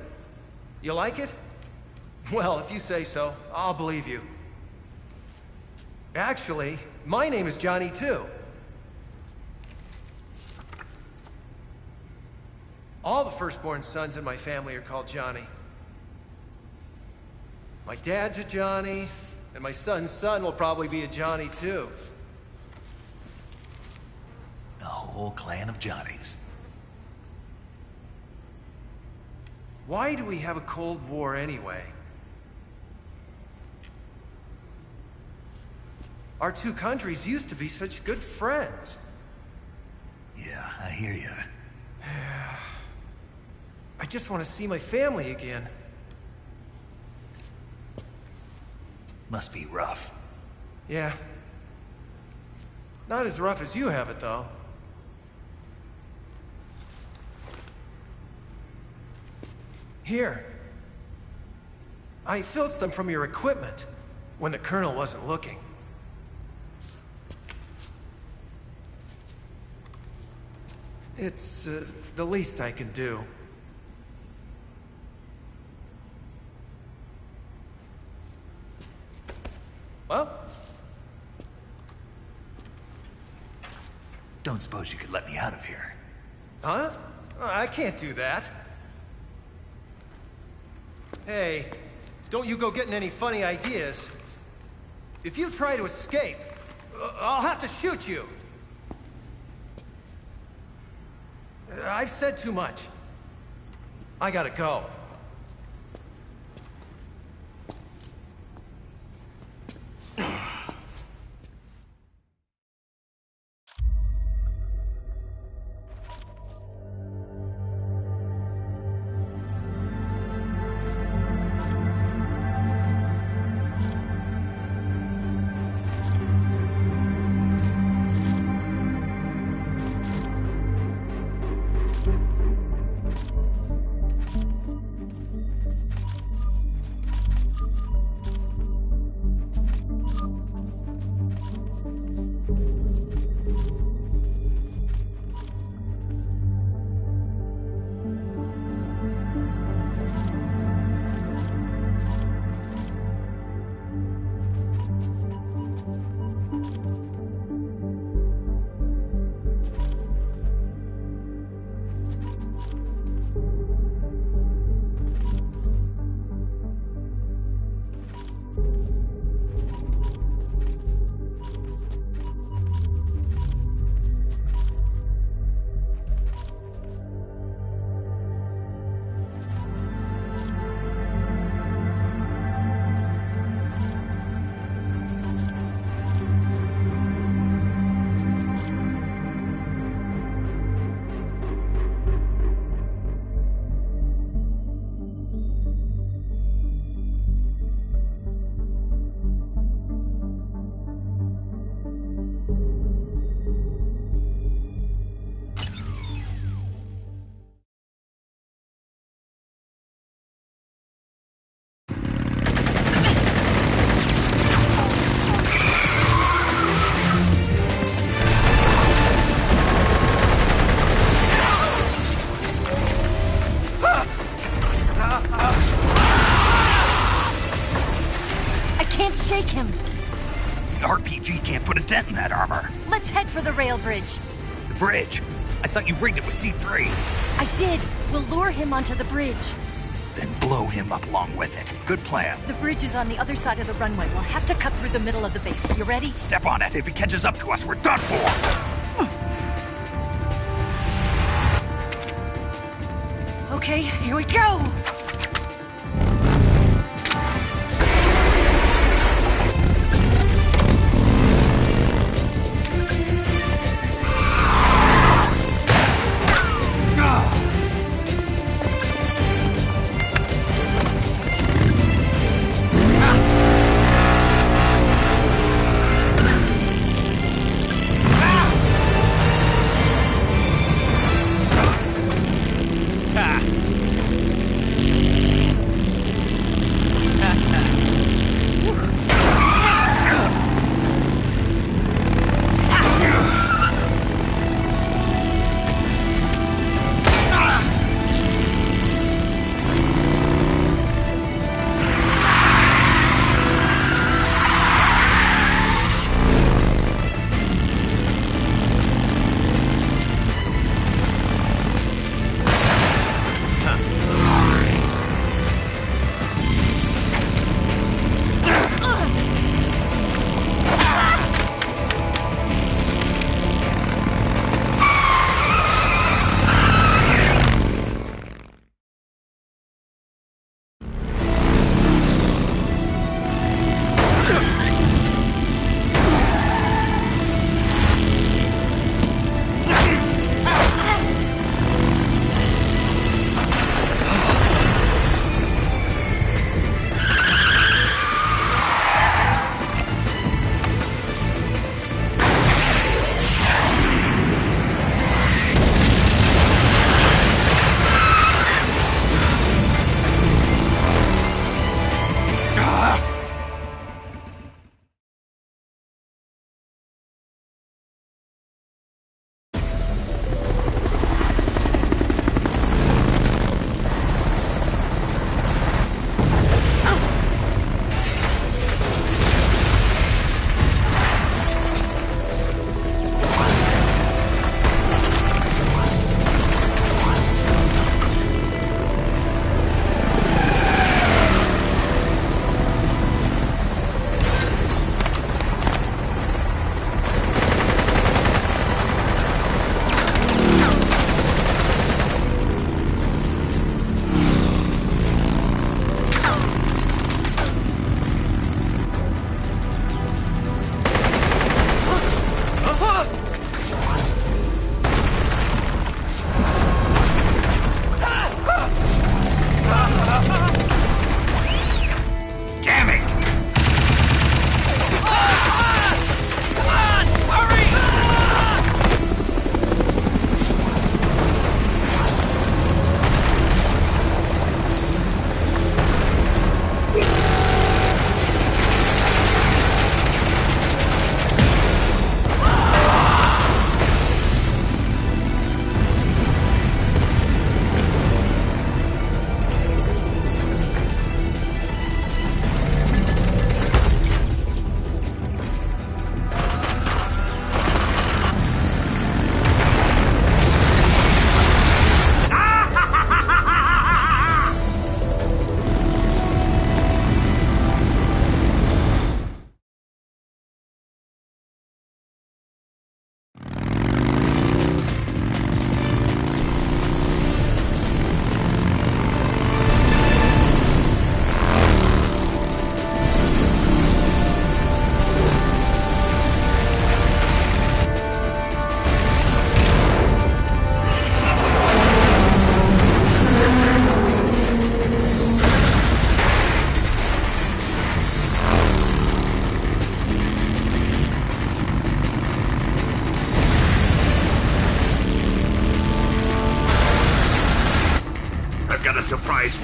You like it? Well, if you say so, I'll believe you. Actually, my name is Johnny too. All the firstborn sons in my family are called Johnny. My dad's a Johnny, and my son's son will probably be a Johnny too. A whole clan of Johnnies. Why do we have a Cold War anyway? Our two countries used to be such good friends. Yeah, I hear you. I just want to see my family again. Must be rough. Yeah. Not as rough as you have it, though. Here. I filched them from your equipment when the Colonel wasn't looking. It's the least I can do. Well? Don't suppose you could let me out of here? Huh? I can't do that. Hey, don't you go getting any funny ideas. If you try to escape, I'll have to shoot you. I've said too much. I gotta go. Shake him! The RPG can't put a dent in that armor. Let's head for the rail bridge. The bridge? I thought you rigged it with C3. I did. We'll lure him onto the bridge. Then blow him up along with it. Good plan. The bridge is on the other side of the runway. We'll have to cut through the middle of the base. You ready? Step on it. If he catches up to us, we're done for. Okay, here we go!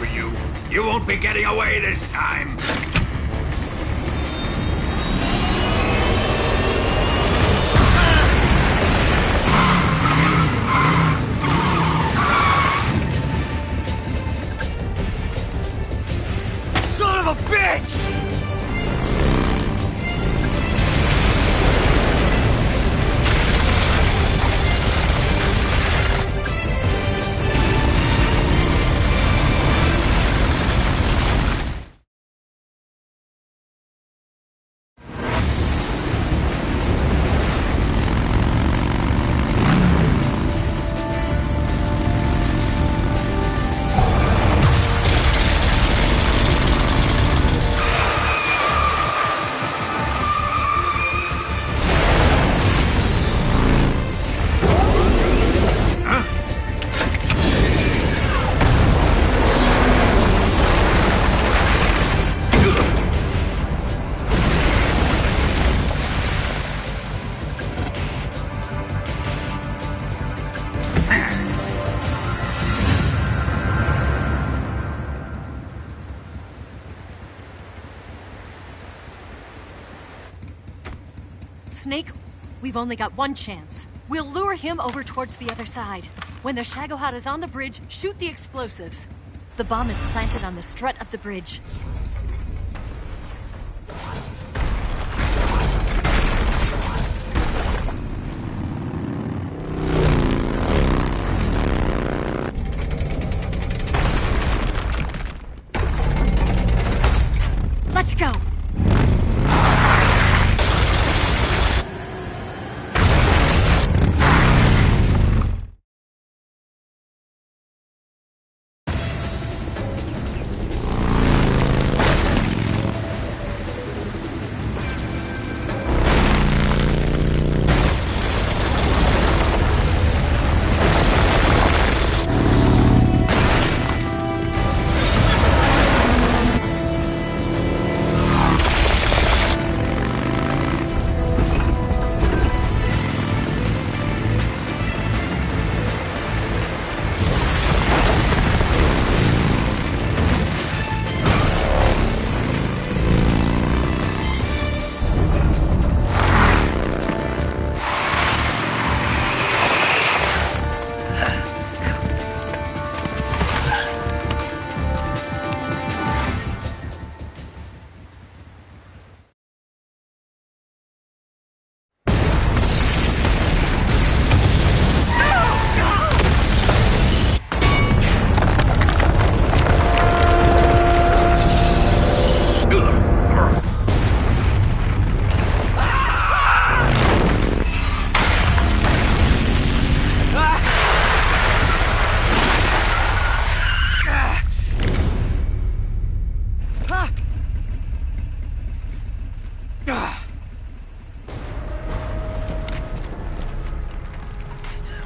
for you. You won't be getting away this time. Son of a bitch! Snake, we've only got one chance. We'll lure him over towards the other side. When the Shagohod is on the bridge, shoot the explosives. The bomb is planted on the strut of the bridge. Let's go!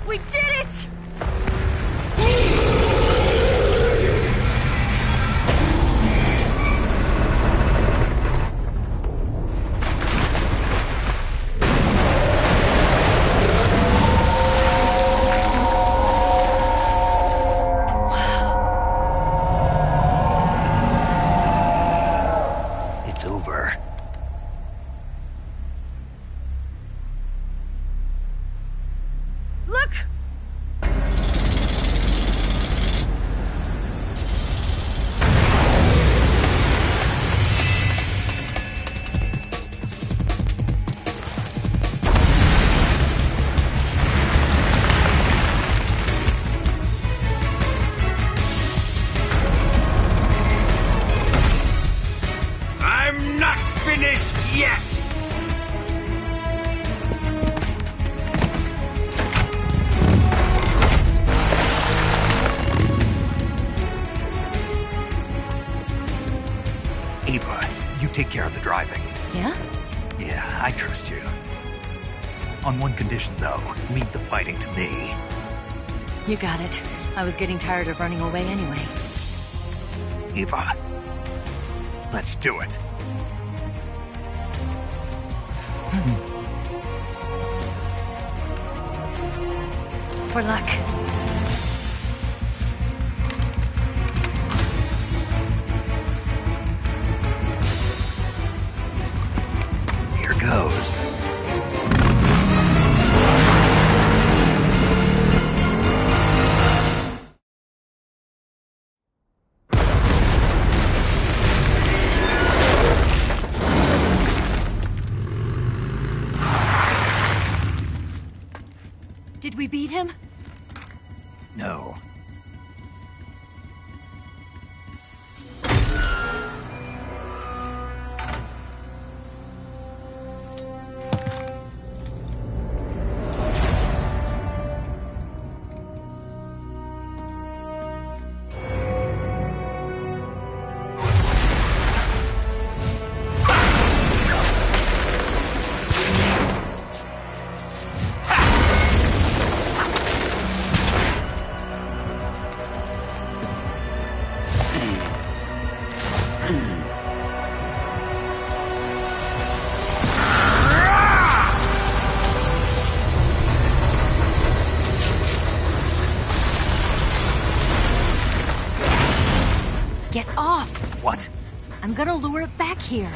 We did it! It's over. Look! I'm not finished yet! Ava, you take care of the driving. Yeah? Yeah, I trust you. On one condition, though. Leave the fighting to me. You got it. I was getting tired of running away anyway. Ava, let's do it. For luck. beat him? No. Get off! What? I'm gonna lure it back here.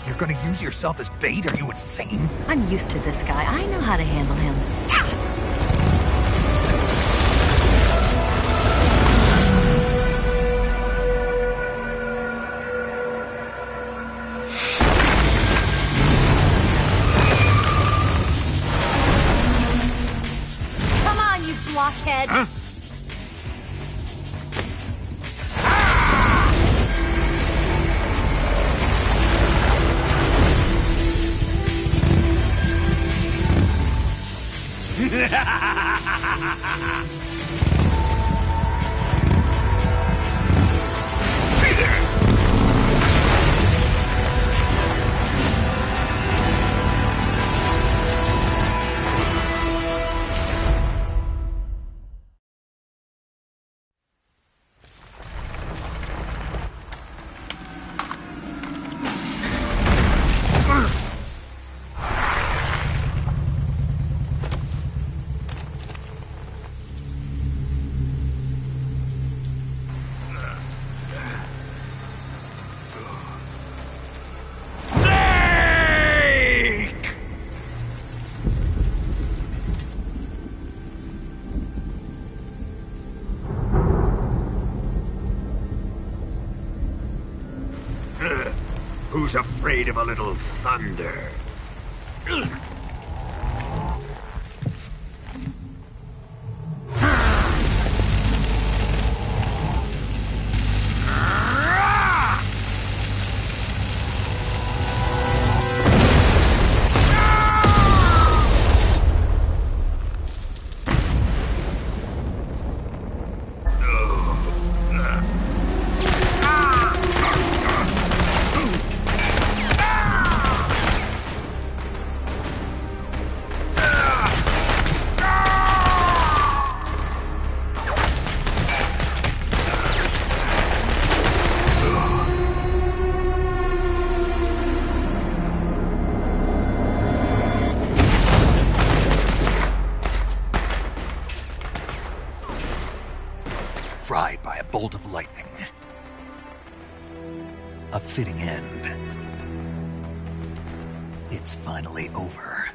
You're gonna use yourself as bait? Are you insane? I'm used to this guy. I know how to handle him. Come on, you blockhead! Huh? Who's afraid of a little thunder? Fried by a bolt of lightning. A fitting end. It's finally over.